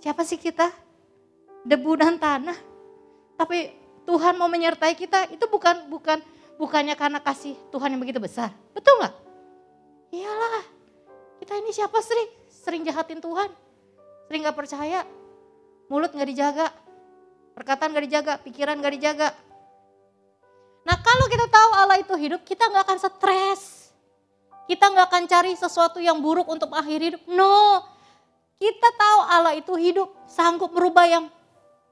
Speaker 3: Siapa sih kita? Debu dan tanah. Tapi Tuhan mau menyertai kita, itu bukannya karena kasih Tuhan yang begitu besar. Betul gak? Iyalah, kita ini siapa sering jahatin Tuhan. Sering gak percaya, mulut gak dijaga, perkataan gak dijaga, pikiran gak dijaga. Nah kalau kita tahu Allah itu hidup, kita gak akan stres. Kita gak akan cari sesuatu yang buruk untuk akhir hidup. No, kita tahu Allah itu hidup, sanggup merubah yang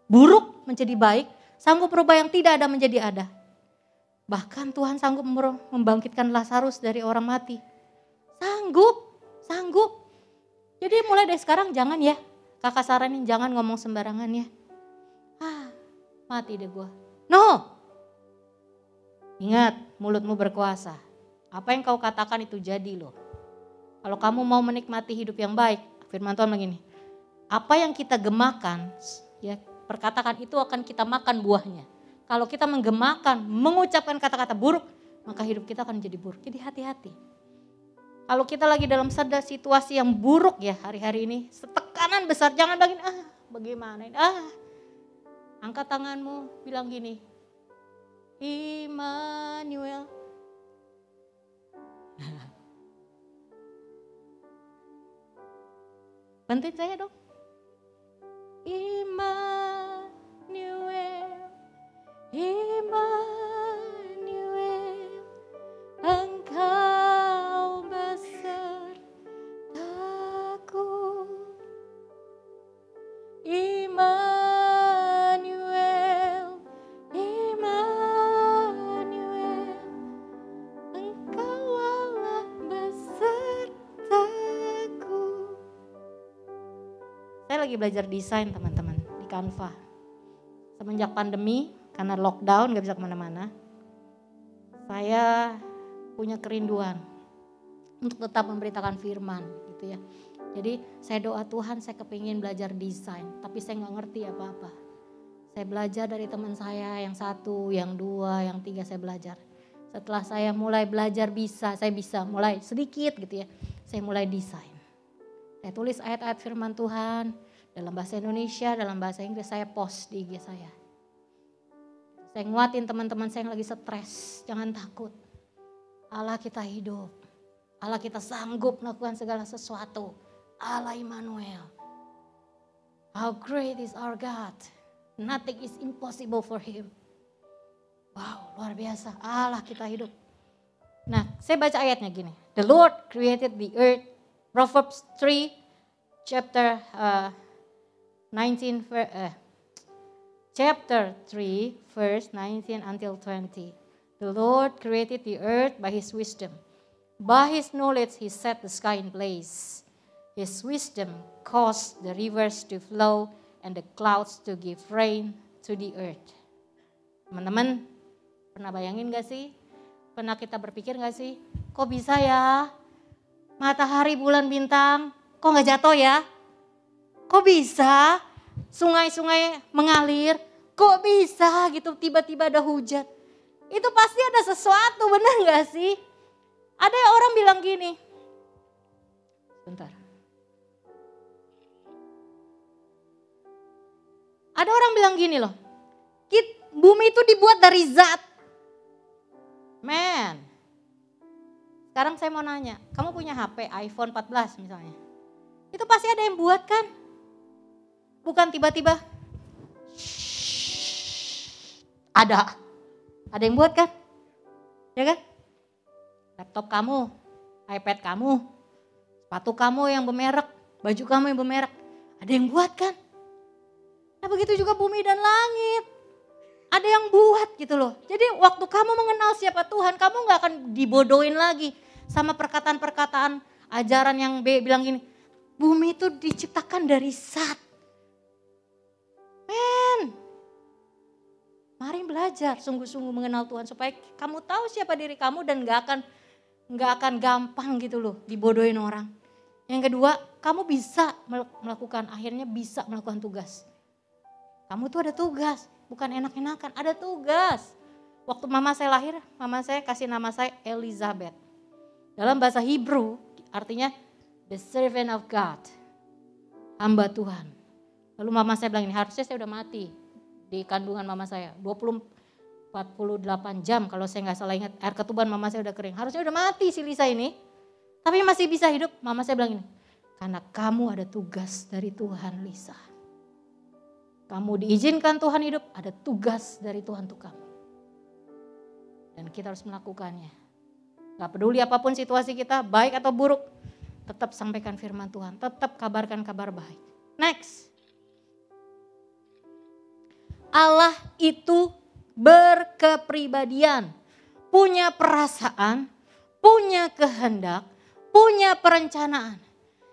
Speaker 3: buruk menjadi baik, sanggup merubah yang tidak ada menjadi ada. Bahkan Tuhan sanggup membangkitkan Lazarus dari orang mati. Sanggup. Jadi mulai dari sekarang jangan ya, kakak saranin jangan ngomong sembarangan ya. Mati deh gue. No. Ingat, mulutmu berkuasa. Apa yang kau katakan itu jadi loh. Kalau kamu mau menikmati hidup yang baik, firman Tuhan begini. Apa yang kita gemakan, ya perkatakan itu akan kita makan buahnya. Kalau kita menggemakan, mengucapkan kata-kata buruk, maka hidup kita akan menjadi buruk. Jadi hati-hati. Kalau kita lagi dalam situasi yang buruk ya hari-hari ini, tekanan besar, jangan bagaimana ini, angkat tanganmu, bilang gini, Immanuel. Bantuin saya dong. Immanuel, Immanuel, Engkau besertaku. Immanuel, Immanuel, Engkau Allah besertaku. Saya lagi belajar desain teman-teman di Canva. Semenjak pandemi, karena lockdown gak bisa kemana-mana, saya punya kerinduan untuk tetap memberitakan firman gitu ya. Jadi saya doa Tuhan, saya kepingin belajar desain, tapi saya nggak ngerti apa-apa. Saya belajar dari teman saya yang 1, yang 2, yang 3 saya belajar. Setelah saya mulai belajar saya bisa mulai sedikit gitu ya. Saya mulai desain. Saya tulis ayat-ayat firman Tuhan dalam bahasa Indonesia, dalam bahasa Inggris, saya post di IG saya. Saya nguatin teman-teman saya yang lagi stres, jangan takut. Allah kita hidup, Allah kita sanggup melakukan segala sesuatu. Allah Immanuel. How great is our God. Nothing is impossible for him. Wow, luar biasa. Allah kita hidup. Nah, saya baca ayatnya gini. The Lord created the earth. Proverbs 3 chapter 3 verse 19 until 20. The Lord created the earth by his wisdom. By his knowledge he set the sky in place. His wisdom caused the rivers to flow and the clouds to give rain to the earth. Teman-teman, pernah bayangin gak sih? Pernah kita berpikir gak sih? Kok bisa ya? Matahari, bulan, bintang, kok gak jatuh ya? Kok bisa? Sungai-sungai mengalir, kok bisa gitu tiba-tiba ada hujan? Itu pasti ada sesuatu, benar gak sih? Ada orang bilang gini, bentar. Ada orang bilang gini loh, bumi itu dibuat dari zat. Man, sekarang saya mau nanya, kamu punya HP iPhone 14 misalnya. Itu pasti ada yang buat kan? Bukan tiba-tiba, ada yang buat kan? Ya kan? Laptop kamu, iPad kamu, sepatu kamu yang bermerek, baju kamu yang bermerek, ada yang buat kan? Nah begitu juga bumi dan langit. Ada yang buat gitu loh. Jadi waktu kamu mengenal siapa Tuhan, kamu gak akan dibodohin lagi sama perkataan-perkataan ajaran yang bilang gini, bumi itu diciptakan dari zat. Men, mari belajar sungguh-sungguh mengenal Tuhan supaya kamu tahu siapa diri kamu dan gak akan gampang gitu loh dibodohin orang. Yang kedua, kamu bisa akhirnya bisa melakukan tugas. Kamu tuh ada tugas, bukan enak-enakan, ada tugas. Waktu mama saya lahir, mama saya kasih nama saya Elizabeth. Dalam bahasa Hebrew artinya the servant of God, hamba Tuhan. Lalu mama saya bilang ini, harusnya saya udah mati di kandungan mama saya. 48 jam kalau saya gak salah ingat, air ketuban mama saya udah kering. Harusnya udah mati si Lisa ini, tapi masih bisa hidup. Mama saya bilang ini, karena kamu ada tugas dari Tuhan Lisa. Kamu diizinkan Tuhan hidup, ada tugas dari Tuhan untuk kamu. Dan kita harus melakukannya. Gak peduli apapun situasi kita, baik atau buruk, tetap sampaikan firman Tuhan, tetap kabarkan kabar baik. Next. Allah itu berkepribadian, punya perasaan, punya kehendak, punya perencanaan.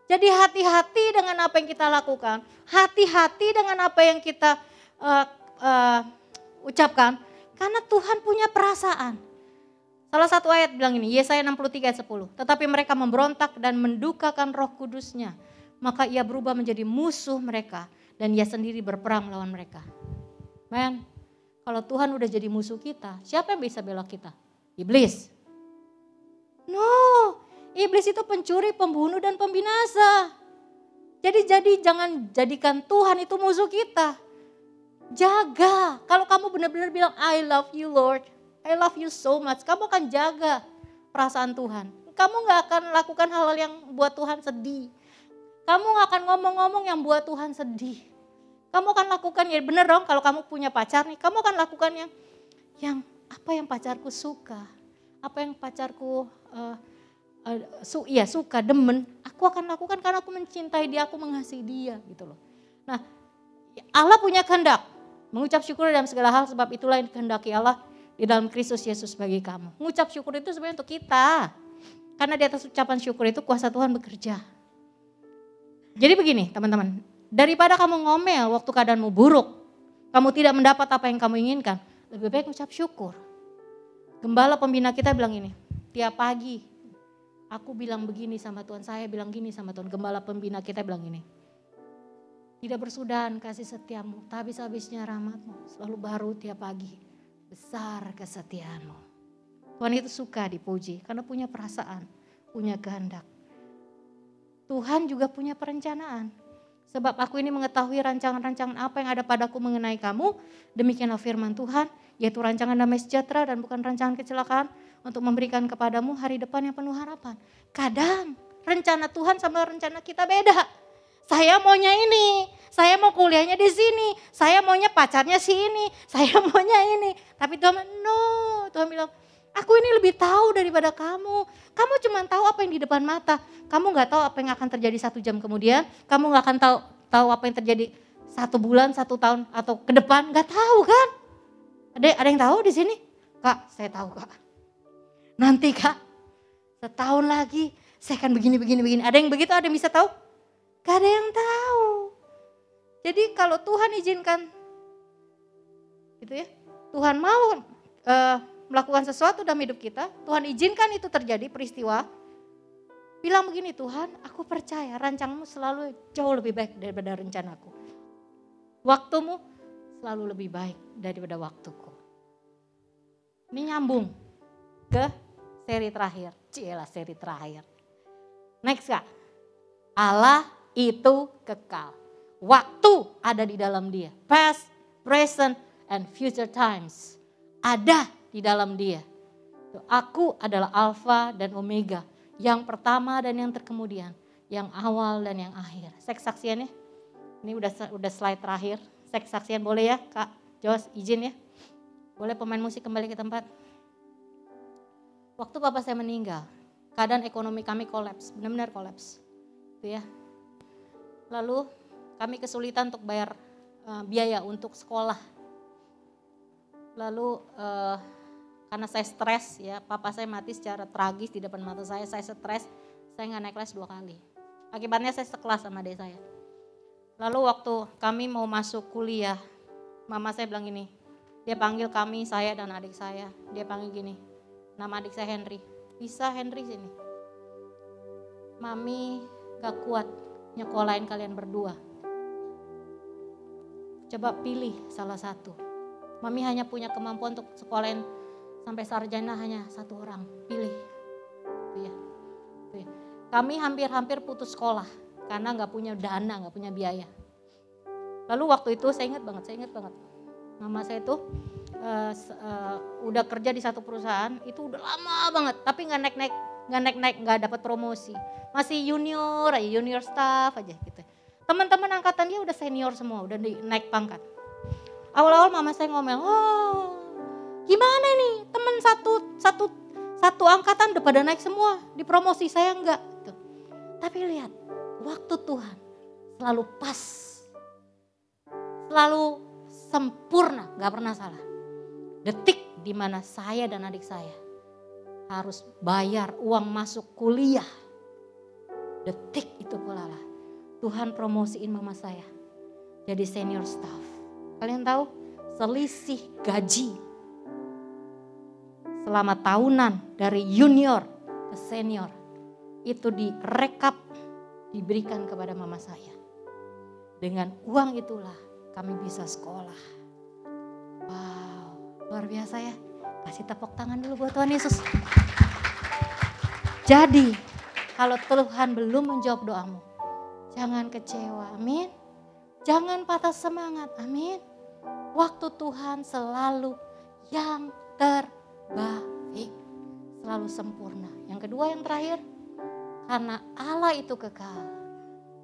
Speaker 3: Jadi hati-hati dengan apa yang kita lakukan, hati-hati dengan apa yang kita ucapkan, karena Tuhan punya perasaan. Salah satu ayat bilang ini, Yesaya 63 ayat 10. Tetapi mereka memberontak dan mendukakan Roh Kudusnya, maka ia berubah menjadi musuh mereka dan ia sendiri berperang melawan mereka. Men, kalau Tuhan udah jadi musuh kita, siapa yang bisa bela kita? Iblis. No, iblis itu pencuri, pembunuh dan pembinasa. Jadi jangan jadikan Tuhan itu musuh kita. Jaga, kalau kamu benar-benar bilang I love you Lord, I love you so much, kamu akan jaga perasaan Tuhan. Kamu gak akan lakukan hal-hal yang buat Tuhan sedih. Kamu gak akan ngomong-ngomong yang buat Tuhan sedih. Kamu akan lakukan, ya bener dong kalau kamu punya pacar nih, kamu akan lakukan yang apa yang pacarku suka, apa yang pacarku suka, demen, aku akan lakukan karena aku mencintai dia, aku mengasihi dia gitu loh. Nah, Allah punya kehendak, mengucap syukur dalam segala hal sebab itulah yang dikehendaki Allah di dalam Kristus Yesus bagi kamu. Mengucap syukur itu sebenarnya untuk kita, karena di atas ucapan syukur itu kuasa Tuhan bekerja. Jadi begini teman-teman, daripada kamu ngomel waktu keadaanmu buruk, kamu tidak mendapat apa yang kamu inginkan, lebih baik ucap syukur. Gembala pembina kita bilang ini, tiap pagi Aku bilang begini sama Tuhan, saya bilang gini sama Tuhan. Gembala pembina kita bilang gini. Tidak bersudahan kasih setiamu, tak habis-habisnya rahmatmu. Selalu baru tiap pagi, besar kesetiaanmu. Tuhan itu suka dipuji karena punya perasaan, punya kehendak. Tuhan juga punya perencanaan. Sebab aku ini mengetahui rancangan-rancangan apa yang ada padaku mengenai kamu. Demikianlah firman Tuhan, yaitu rancangan damai sejahtera dan bukan rancangan kecelakaan. Untuk memberikan kepadamu hari depan yang penuh harapan. Kadang rencana Tuhan sama rencana kita beda. Saya maunya ini, saya mau kuliahnya di sini, saya maunya pacarnya sini, saya maunya ini. Tapi Tuhan, no, Tuhan bilang, aku ini lebih tahu daripada kamu. Kamu cuma tahu apa yang di depan mata. Kamu nggak tahu apa yang akan terjadi 1 jam kemudian. Kamu nggak akan tahu apa yang terjadi 1 bulan, 1 tahun atau ke depan. Nggak tahu kan? Ada yang tahu di sini? Kak, saya tahu Kak. Nanti Kak, setahun lagi saya akan begini. Ada yang begitu, ada yang bisa tahu? Gak ada yang tahu. Jadi kalau Tuhan izinkan, gitu ya, Tuhan mau melakukan sesuatu dalam hidup kita, Tuhan izinkan itu terjadi peristiwa, bilang begini, Tuhan aku percaya rancanganmu selalu jauh lebih baik daripada rencanaku. Waktumu selalu lebih baik daripada waktuku. Ini nyambung ke seri terakhir. Cielah seri terakhir. Next Kak. Allah itu kekal. Waktu ada di dalam dia. Past, present, and future times. Ada di dalam dia. Aku adalah Alfa dan Omega. Yang pertama dan yang terkemudian. Yang awal dan yang akhir. Seks saksiannya. Ini udah slide terakhir. Seks saksian boleh ya Kak Jos, izin ya. Boleh pemain musik kembali ke tempat. Waktu papa saya meninggal, keadaan ekonomi kami kolaps, benar-benar kolaps. Gitu ya. Lalu kami kesulitan untuk bayar biaya untuk sekolah. Lalu karena saya stres ya, papa saya mati secara tragis di depan mata saya stres, saya nggak naik kelas 2 kali. Akibatnya saya sekelas sama adik saya. Lalu waktu kami mau masuk kuliah, mama saya bilang gini, dia panggil kami, saya dan adik saya, dia panggil gini. Nama adik saya Henry. Bisa Henry sini. Mami gak kuat nyekolahin kalian berdua. Coba pilih salah satu. Mami hanya punya kemampuan untuk sekolahin sampai sarjana hanya 1 orang. Pilih. Itu ya. Itu ya. Kami hampir-hampir putus sekolah karena gak punya dana, gak punya biaya. Lalu waktu itu saya ingat banget. Mama saya itu udah kerja di satu perusahaan itu udah lama banget, tapi nggak naik, nggak dapat promosi, masih junior staff aja gitu. Teman-teman angkatan dia udah senior semua, udah naik pangkat. Awal-awal mama saya ngomel, oh gimana nih teman satu angkatan udah pada naik semua, dipromosi saya enggak. Gitu. Tapi lihat, waktu Tuhan selalu pas, selalu sempurna, nggak pernah salah. Detik di mana saya dan adik saya harus bayar uang masuk kuliah. Detik itu pula lah Tuhan promosiin mama saya jadi senior staff. Kalian tahu selisih gaji selama tahunan dari junior ke senior itu direkap diberikan kepada mama saya. Dengan uang itulah kami bisa sekolah. Wow, luar biasa ya. Kasih tepuk tangan dulu buat Tuhan Yesus. Jadi, kalau Tuhan belum menjawab doamu, jangan kecewa, amin. Jangan patah semangat, amin. Waktu Tuhan selalu yang terbaik, selalu sempurna. Yang kedua, yang terakhir, karena Allah itu kekal.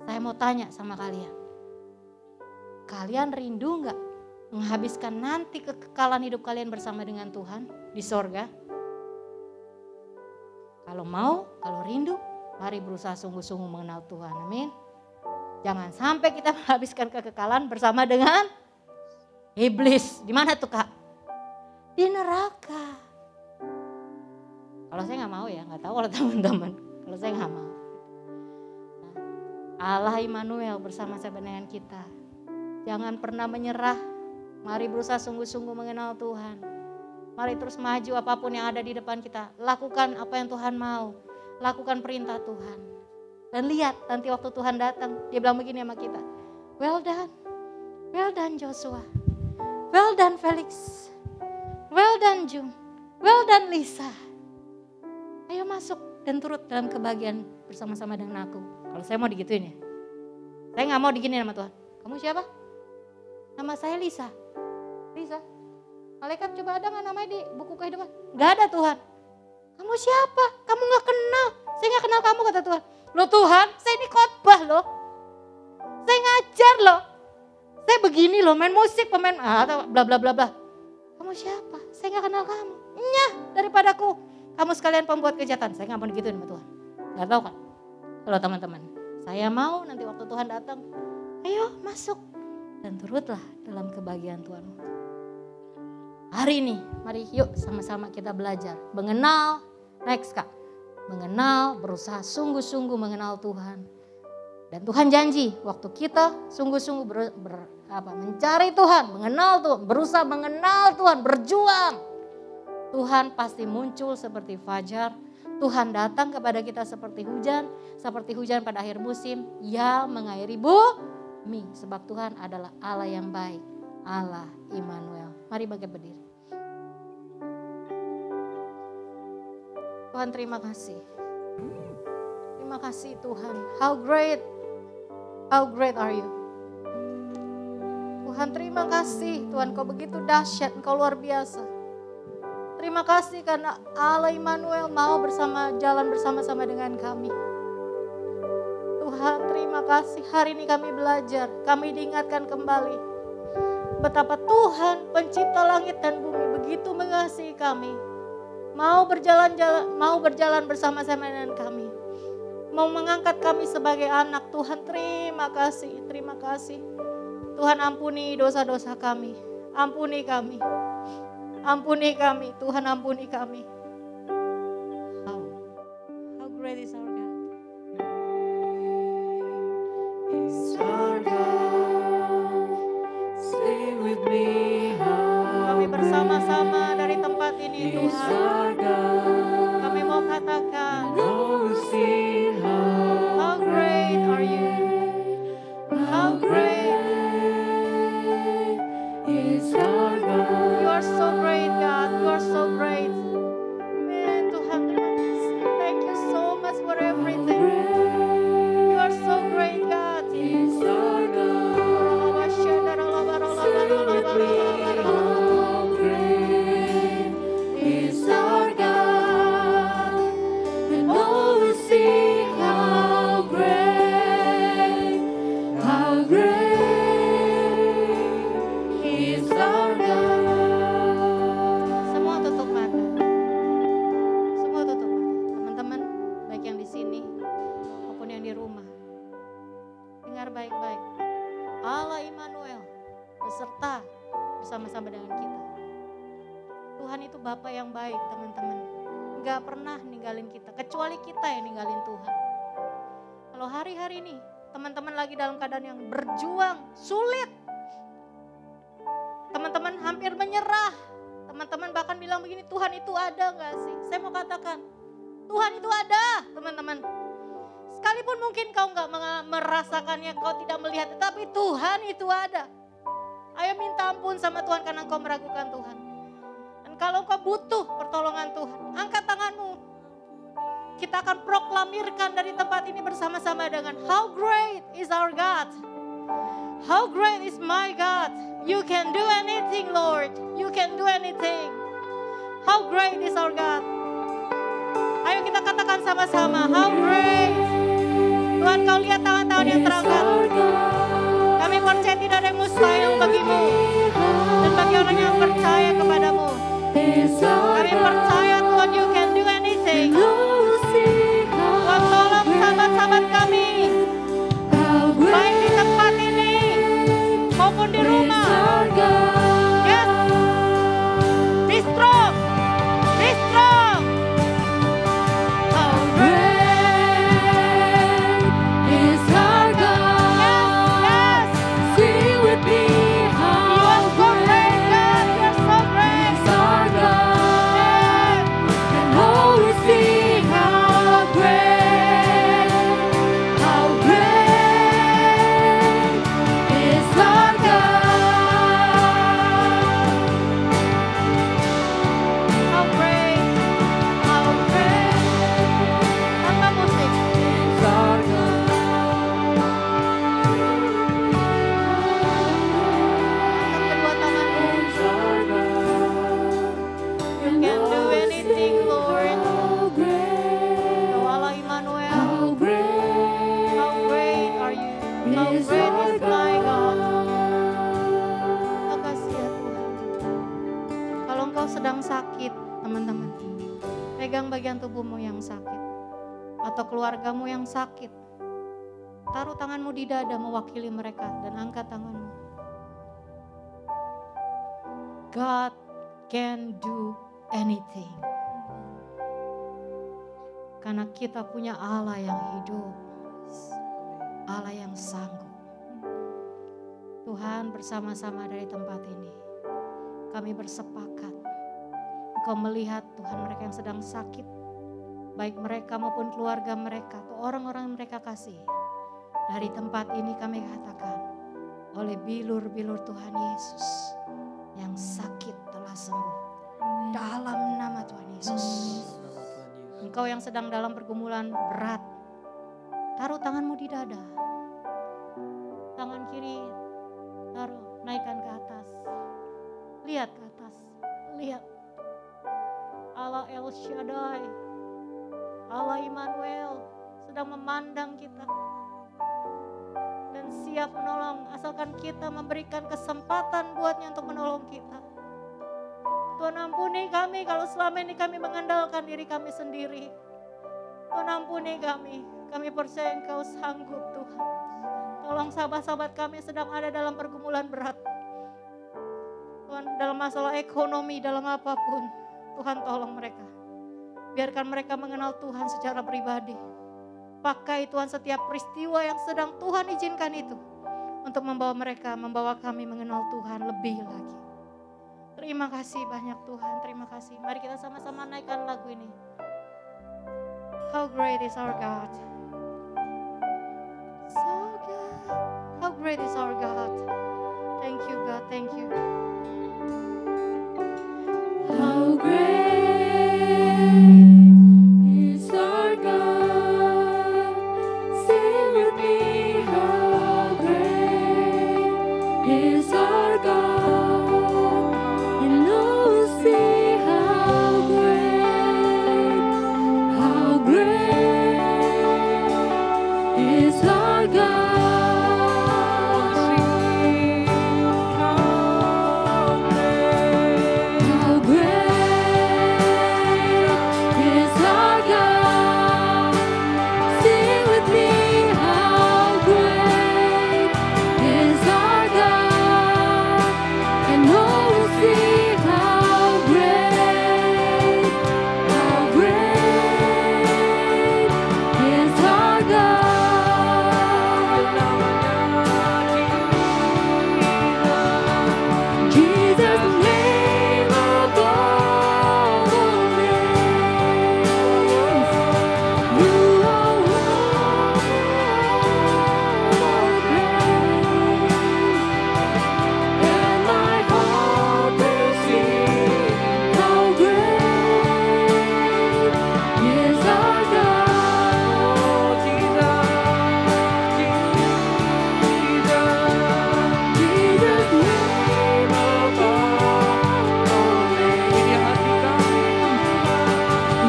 Speaker 3: Saya mau tanya sama kalian. Kalian rindu gak menghabiskan nanti kekekalan hidup kalian bersama dengan Tuhan di sorga? Kalau mau, kalau rindu, mari berusaha sungguh-sungguh mengenal Tuhan, amin. Jangan sampai kita menghabiskan kekekalan bersama dengan iblis. Di mana tuh Kak? Di neraka. Kalau saya gak mau ya, gak tahu kalau teman-teman. Kalau saya gak mau. Allah Immanuel bersama-sama dengan kita. Jangan pernah menyerah. Mari berusaha sungguh-sungguh mengenal Tuhan. Mari terus maju apapun yang ada di depan kita. Lakukan apa yang Tuhan mau. lakukan perintah Tuhan. Dan lihat nanti waktu Tuhan datang, dia bilang begini sama kita. Well done Joshua, well done Felix, well done Jung, well done Lisa. Ayo masuk dan turut dalam kebahagiaan bersama-sama dengan aku. Kalau saya mau digituin ya. Saya gak mau diginiin sama Tuhan. Kamu siapa? Nama saya Lisa. Lisa. Malaikat coba ada gak namanya di buku kehidupan? Gak ada Tuhan. Kamu siapa? Kamu gak kenal. Saya gak kenal kamu kata Tuhan. Loh Tuhan, saya ini khotbah loh. Saya ngajar loh. Saya begini loh, main musik, pemain atau bla bla bla bla. Kamu siapa? Saya gak kenal kamu. Nyah daripadaku. Kamu sekalian pembuat kejahatan. Saya gak mau digituin sama Tuhan. Gak tahu kan? Kalau teman-teman, saya mau nanti waktu Tuhan datang, ayo masuk dan turutlah dalam kebahagiaan Tuhan. Hari ini, mari yuk sama-sama kita belajar. Mengenal, next Kak. Mengenal, berusaha sungguh-sungguh mengenal Tuhan. Dan Tuhan janji, waktu kita sungguh-sungguh mencari Tuhan, mengenal Tuhan, berusaha mengenal Tuhan, berjuang. Tuhan pasti muncul seperti fajar. Tuhan datang kepada kita seperti hujan pada akhir musim yang mengairi bumi. Sebab Tuhan adalah Allah yang baik, Allah Immanuel. Mari bangkit berdiri. Tuhan terima kasih. Terima kasih Tuhan. How great are you? Tuhan terima kasih. Tuhan kau begitu dahsyat, kau luar biasa. Terima kasih karena Allah Immanuel mau jalan bersama-sama dengan kami. Tuhan terima kasih hari ini kami belajar, kami diingatkan kembali. Betapa Tuhan pencipta langit dan bumi begitu mengasihi kami. Mau berjalan bersama-sama dengan kami. Mau mengangkat kami sebagai anak. Tuhan terima kasih, terima kasih. Tuhan ampuni dosa-dosa kami, ampuni kami. Ampuni kami, Tuhan ampuni kami. How great is our God.
Speaker 4: Is our God. Stay with me.
Speaker 3: Kami bersama-sama dari tempat ini Tuhan. Kami mau katakan, how great are you? How great
Speaker 4: is our God.
Speaker 3: You are so great God, you are so great. Amen Tuhan, terima kasih. Thank you so much for everything. You are so great God.
Speaker 4: Is our God. How great is our God. And all will see how great is our God.
Speaker 3: Semua tutup mata. Semua tutup mata. Teman-teman, baik yang di sini maupun yang di rumah. Dengar baik-baik. Allah Immanuel beserta bersama-sama dengan kita. Tuhan itu Bapa yang baik, teman-teman. Enggak pernah ninggalin kita, kecuali kita yang ninggalin Tuhan. Kalau hari-hari ini teman-teman lagi dalam keadaan yang berjuang, sulit. Teman-teman hampir menyerah. Teman-teman bahkan bilang begini, Tuhan itu ada gak sih? Saya mau katakan, Tuhan itu ada, teman-teman. Sekalipun mungkin kau gak merasakannya, kau tidak melihat, tetapi Tuhan itu ada. Ayo minta ampun sama Tuhan karena kau meragukan Tuhan. Dan kalau kau butuh pertolongan Tuhan, angkat tanganmu. Kita akan proklamirkan dari tempat ini bersama-sama dengan how great is our God. How great is my God. You can do anything, Lord. You can do anything. How great is our God. Ayo kita katakan sama-sama, how great. Tuhan, kau lihat tangan-tangan yang terangkat. Kami percaya tidak ada yang mustahil bagimu. Dan bagi orang yang percaya kepadamu. Kami percaya Tuhan, you can do anything. Tuhan, tolong sahabat-sahabat kami. Baik di tempat ini maupun di rumah. Yes. Be strong. Be strong. How great
Speaker 4: Is our God.
Speaker 3: yes.
Speaker 4: Sing with me.
Speaker 3: You are so great, God. You are so great.
Speaker 4: Is our God.
Speaker 3: Yes. atau keluargamu yang sakit, taruh tanganmu di dada mewakili mereka dan angkat tanganmu. God can do anything. Karena kita punya Allah yang hidup, Allah yang sanggup. Tuhan, bersama-sama dari tempat ini, kami bersepakat. Engkau melihat Tuhan mereka yang sedang sakit, baik mereka maupun keluarga mereka atau orang-orang yang mereka kasih. Dari tempat ini kami katakan, oleh bilur-bilur Tuhan Yesus, yang sakit telah sembuh. Dalam nama Tuhan Yesus. Engkau yang sedang dalam pergumulan berat, taruh tanganmu di dada. Tangan kiri taruh, naikkan ke atas. Lihat ke atas, lihat. Allah El Shaddai, Allah Immanuel sedang memandang kita dan siap menolong, asalkan kita memberikan kesempatan buatnya untuk menolong kita. Tuhan, ampuni kami kalau selama ini kami mengandalkan diri kami sendiri. Tuhan, ampuni kami percaya Engkau sanggup Tuhan. Tolong sahabat-sahabat kami sedang ada dalam pergumulan berat. Tuhan, dalam masalah ekonomi, dalam apapun, Tuhan tolong mereka. Biarkan mereka mengenal Tuhan secara pribadi. Pakai Tuhan setiap peristiwa yang sedang Tuhan izinkan itu untuk membawa kami mengenal Tuhan lebih lagi. Terima kasih banyak Tuhan, terima kasih. Mari kita sama-sama naikkan lagu ini. How great is our God. So good. How great is our God. Thank you God, thank you.
Speaker 4: How great is our God. Sing with me, how great is our God. And oh, see how great is our God. How great is our God. Sing with me, how great is our God. And oh, see how great is our God. Jesus, name above all names. You are worthy of all praise. And my heart will sing, how great is our God. Jesus, name above all names.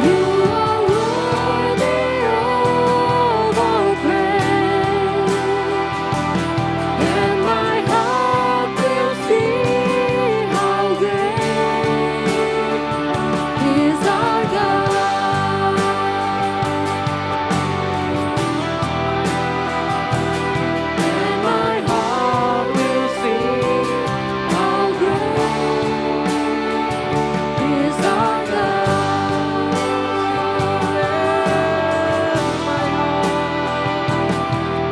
Speaker 4: You are worthy of all praise. And my heart will sing, how great is our God. And my heart will sing, how great is our God.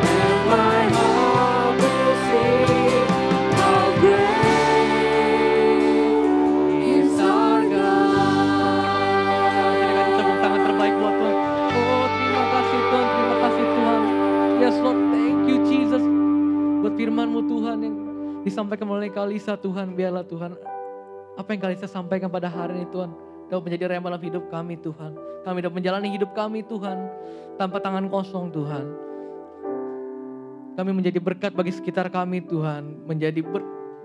Speaker 4: And my heart will sing, how great is our God.
Speaker 1: Tepuk tangan terbaik buat Tuhan. Oh, terima kasih Tuhan, terima kasih Tuhan. Yes Lord, thank you Jesus. Buat firman-Mu Tuhan yang disampaikan oleh Kalisa Tuhan, biarlah Tuhan apa yang Kalisa sampaikan pada hari ini Tuhan dapat menjadi rema dalam hidup kami Tuhan. Kami dapat menjalani hidup kami Tuhan tanpa tangan kosong Tuhan. Kami menjadi berkat bagi sekitar kami Tuhan, menjadi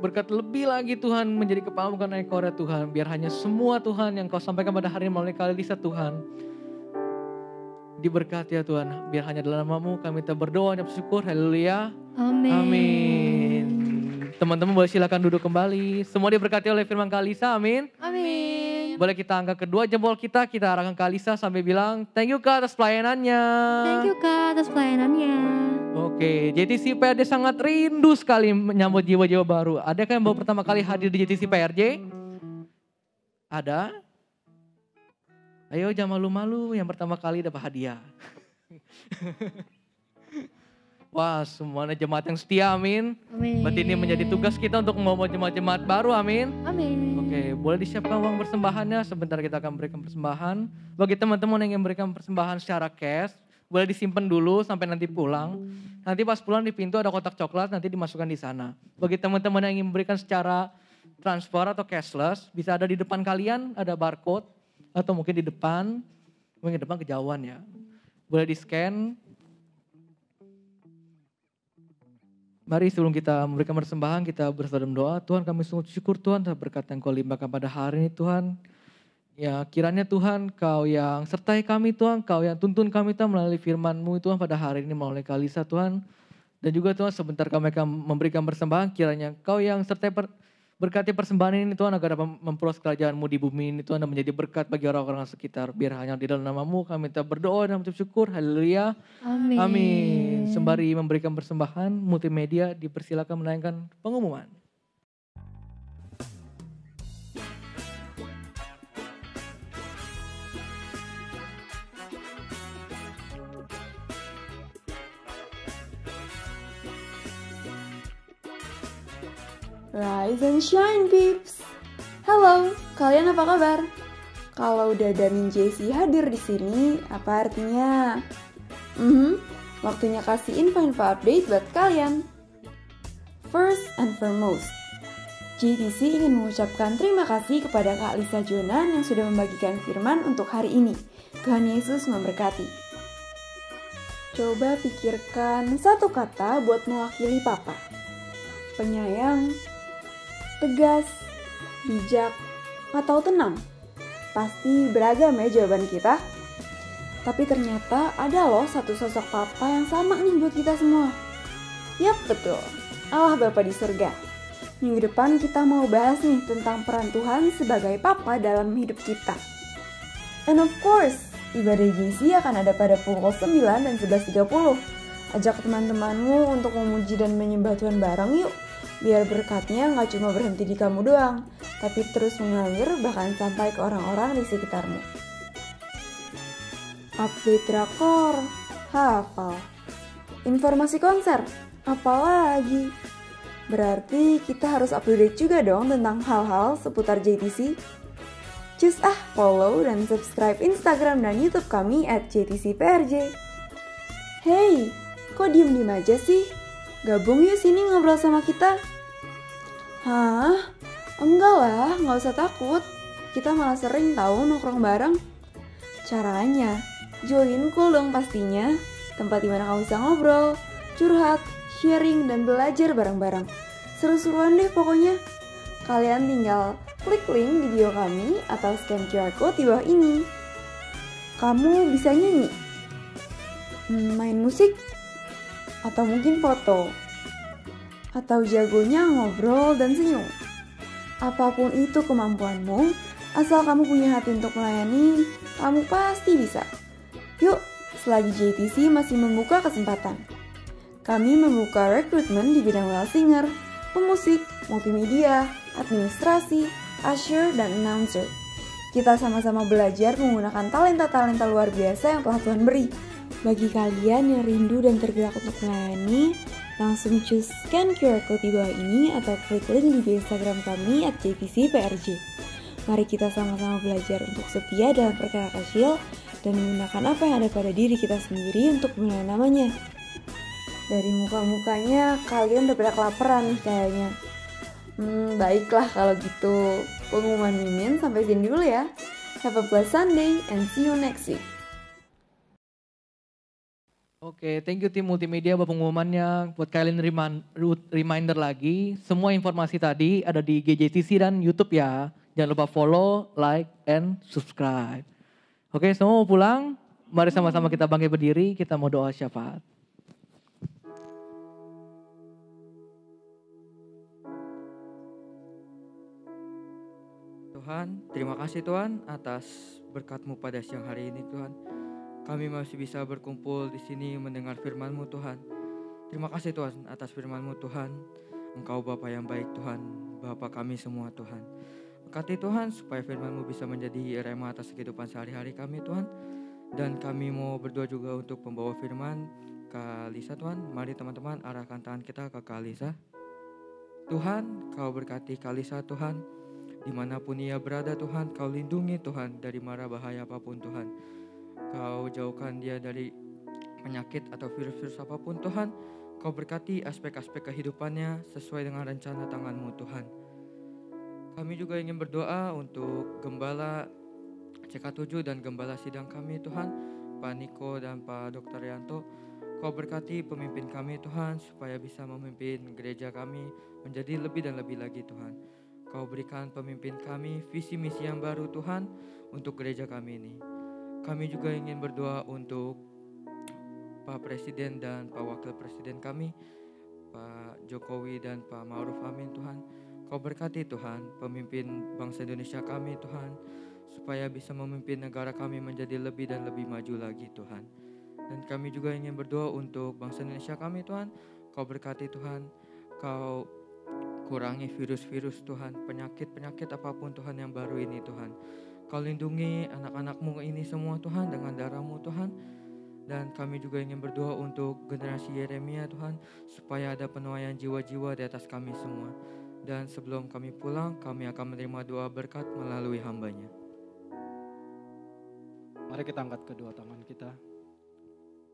Speaker 1: berkat lebih lagi Tuhan, menjadi kepala bukan ekor ya Tuhan. Biar hanya semua Tuhan yang Kau sampaikan pada hari ini melalui Kalisa Tuhan diberkati ya Tuhan. Biar hanya dalam nama-Mu kami kita berdoa dan bersyukur. Haleluya.
Speaker 2: Amin.
Speaker 1: Amin. Teman-teman boleh silakan duduk kembali. Semua diberkati oleh firman Kalisa. Amin.
Speaker 2: Amin.
Speaker 1: Boleh kita angkat kedua jempol kita arahkan ke Alisa sambil bilang thank you Kak atas pelayanannya.
Speaker 2: Thank you Kak atas pelayanannya.
Speaker 1: Oke, JTC PRJ sangat rindu sekali menyambut jiwa-jiwa baru. Adakah yang baru pertama kali hadir di JTC PRJ? Ada? Ayo jangan malu-malu yang pertama kali dapat hadiah. Wah, semuanya jemaat yang setia, amin.
Speaker 2: Amin.
Speaker 1: Berarti ini menjadi tugas kita untuk membawa jemaat-jemaat baru, amin.
Speaker 2: Amin.
Speaker 1: Oke, boleh disiapkan uang persembahannya. Sebentar kita akan berikan persembahan. Bagi teman-teman yang ingin berikan persembahan secara cash, boleh disimpan dulu sampai nanti pulang. Nanti pas pulang di pintu ada kotak coklat, nanti dimasukkan di sana. Bagi teman-teman yang ingin memberikan secara transfer atau cashless, bisa ada di depan kalian, ada barcode. Atau mungkin di depan, mungkin di depan kejauhan ya. Boleh di-scan. Mari sebelum kita memberikan persembahan, kita bersama dalam doa. Tuhan kami sungguh syukur Tuhan atas berkat yang Kau limpahkan pada hari ini Tuhan. Ya kiranya Tuhan Kau yang sertai kami Tuhan, Kau yang tuntun kami Tuhan melalui firman-Mu Tuhan pada hari ini melalui Kalisa Tuhan. Dan juga Tuhan sebentar kami akan memberikan persembahan, kiranya Kau yang sertai berkati persembahan ini Tuhan agar dapat memperluas kerajaan-Mu di bumi ini Tuhan dan menjadi berkat bagi orang-orang sekitar. Biar hanya di dalam nama-Mu kami minta berdoa dan mengucap syukur. Haleluya.
Speaker 2: Amin.
Speaker 1: Amin. Sembari memberikan persembahan, multimedia dipersilakan menayangkan pengumuman.
Speaker 5: Rise and shine, peeps! Halo, kalian apa kabar? Kalau Dada dan Jessie hadir di sini, apa artinya? Waktunya kasih info-info update buat kalian. First and foremost, JTC ingin mengucapkan terima kasih kepada Kak Lisa Jonan yang sudah membagikan firman untuk hari ini. Tuhan Yesus memberkati. Coba pikirkan satu kata buat mewakili Papa. Penyayang, tegas, bijak, atau tenang? Pasti beragam ya jawaban kita. Tapi ternyata ada loh satu sosok Papa yang sama nih buat kita semua. Yap, betul. Allah Bapa di surga. Minggu depan kita mau bahas nih tentang peran Tuhan sebagai Papa dalam hidup kita. And of course, ibadah JC akan ada pada pukul 9 dan 11.30. Ajak teman-temanmu untuk memuji dan menyembah Tuhan bareng yuk. Biar berkatnya nggak cuma berhenti di kamu doang, tapi terus mengalir bahkan sampai ke orang-orang di sekitarmu. Update drakor, hafal. Informasi konser, apalagi? Berarti kita harus update juga dong tentang hal-hal seputar JTC. Cus follow dan subscribe Instagram dan YouTube kami @JTCPRJ. Hey, kok diem-diem aja sih? Gabung yuk sini ngobrol sama kita. Hah? Enggak lah, nggak usah takut. Kita malah sering tahu nongkrong bareng. Caranya, join Cool dong pastinya. Tempat dimana kamu bisa ngobrol, curhat, sharing, dan belajar bareng-bareng. Seru-seruan deh pokoknya. Kalian tinggal klik link video kami atau scan QR code di bawah ini. Kamu bisa nyanyi, main musik, atau mungkin foto, atau jagonya ngobrol dan senyum. Apapun itu kemampuanmu, asal kamu punya hati untuk melayani, kamu pasti bisa. Yuk, selagi JTC masih membuka kesempatan. Kami membuka rekrutmen di bidang well singer, pemusik, multimedia, administrasi, usher, dan announcer. Kita sama-sama belajar menggunakan talenta-talenta luar biasa yang telah Tuhan beri. Bagi kalian yang rindu dan tergerak untuk melayani, langsung cus scan QR code di bawah ini atau klik link di bio Instagram kami @JTCPRJ. Mari kita sama-sama belajar untuk setia dalam perkara kecil dan menggunakan apa yang ada pada diri kita sendiri untuk melayani namanya. Dari muka-mukanya kalian udah pada kelaparan nih kayaknya. Baiklah kalau gitu. Pengumuman Mimin sampai sini dulu ya. Have a blessed Sunday and see you next week.
Speaker 1: Oke, thank you tim multimedia buat pengumumannya. Buat kalian reminder lagi, semua informasi tadi ada di GJTC dan YouTube ya. Jangan lupa follow, like, and subscribe. Oke, semua mau pulang? Mari sama-sama kita bangkit berdiri, kita mau doa syafaat.
Speaker 6: Tuhan, terima kasih Tuhan atas berkat-Mu pada siang hari ini Tuhan. Kami masih bisa berkumpul di sini mendengar firman-Mu Tuhan. Terima kasih Tuhan atas firman-Mu Tuhan. Engkau Bapa yang baik Tuhan, Bapa kami semua Tuhan. Berkati Tuhan supaya firman-Mu bisa menjadi rema atas kehidupan sehari-hari kami Tuhan. Dan kami mau berdoa juga untuk pembawa firman Kak Lisa Tuhan. Mari teman-teman arahkan tangan kita ke Kak Lisa. Tuhan, Kau berkati Kak Lisa Tuhan. Dimanapun ia berada Tuhan, Kau lindungi Tuhan dari mara bahaya apapun Tuhan. Kau jauhkan dia dari penyakit atau virus-virus apapun Tuhan. Kau berkati aspek-aspek kehidupannya sesuai dengan rencana tangan-Mu Tuhan. Kami juga ingin berdoa untuk Gembala CK7 dan Gembala sidang kami Tuhan, Pak Niko dan Pak Dr. Yanto. Kau berkati pemimpin kami Tuhan supaya bisa memimpin gereja kami menjadi lebih dan lebih lagi Tuhan. Kau berikan pemimpin kami visi misi yang baru Tuhan untuk gereja kami ini. Kami juga ingin berdoa untuk Pak Presiden dan Pak Wakil Presiden kami, Pak Jokowi dan Pak Ma'ruf Amin Tuhan. Kau berkati Tuhan pemimpin bangsa Indonesia kami Tuhan, supaya bisa memimpin negara kami menjadi lebih dan lebih maju lagi Tuhan. Dan kami juga ingin berdoa untuk bangsa Indonesia kami Tuhan. Kau berkati Tuhan, Kau kurangi virus-virus Tuhan, penyakit-penyakit apapun Tuhan yang baru ini Tuhan. Kau lindungi anak-anak-Mu ini semua Tuhan dengan darah-Mu Tuhan. Dan kami juga ingin berdoa untuk generasi Yeremia Tuhan, supaya ada penuaian jiwa-jiwa di atas kami semua. Dan sebelum kami pulang, kami akan menerima doa berkat melalui hamba-Nya.
Speaker 7: Mari kita angkat kedua tangan kita.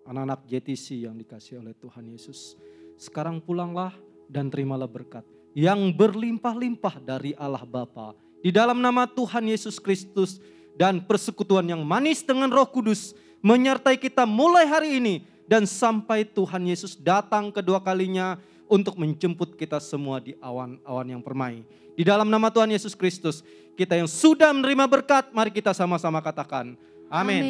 Speaker 7: Anak-anak JTC yang dikasihi oleh Tuhan Yesus. Sekarang pulanglah dan terimalah berkat yang berlimpah-limpah dari Allah Bapa. Di dalam nama Tuhan Yesus Kristus dan persekutuan yang manis dengan Roh Kudus menyertai kita mulai hari ini dan sampai Tuhan Yesus datang kedua kalinya untuk menjemput kita semua di awan-awan yang permai. Di dalam nama Tuhan Yesus Kristus, kita yang sudah menerima berkat, mari kita sama-sama katakan amin.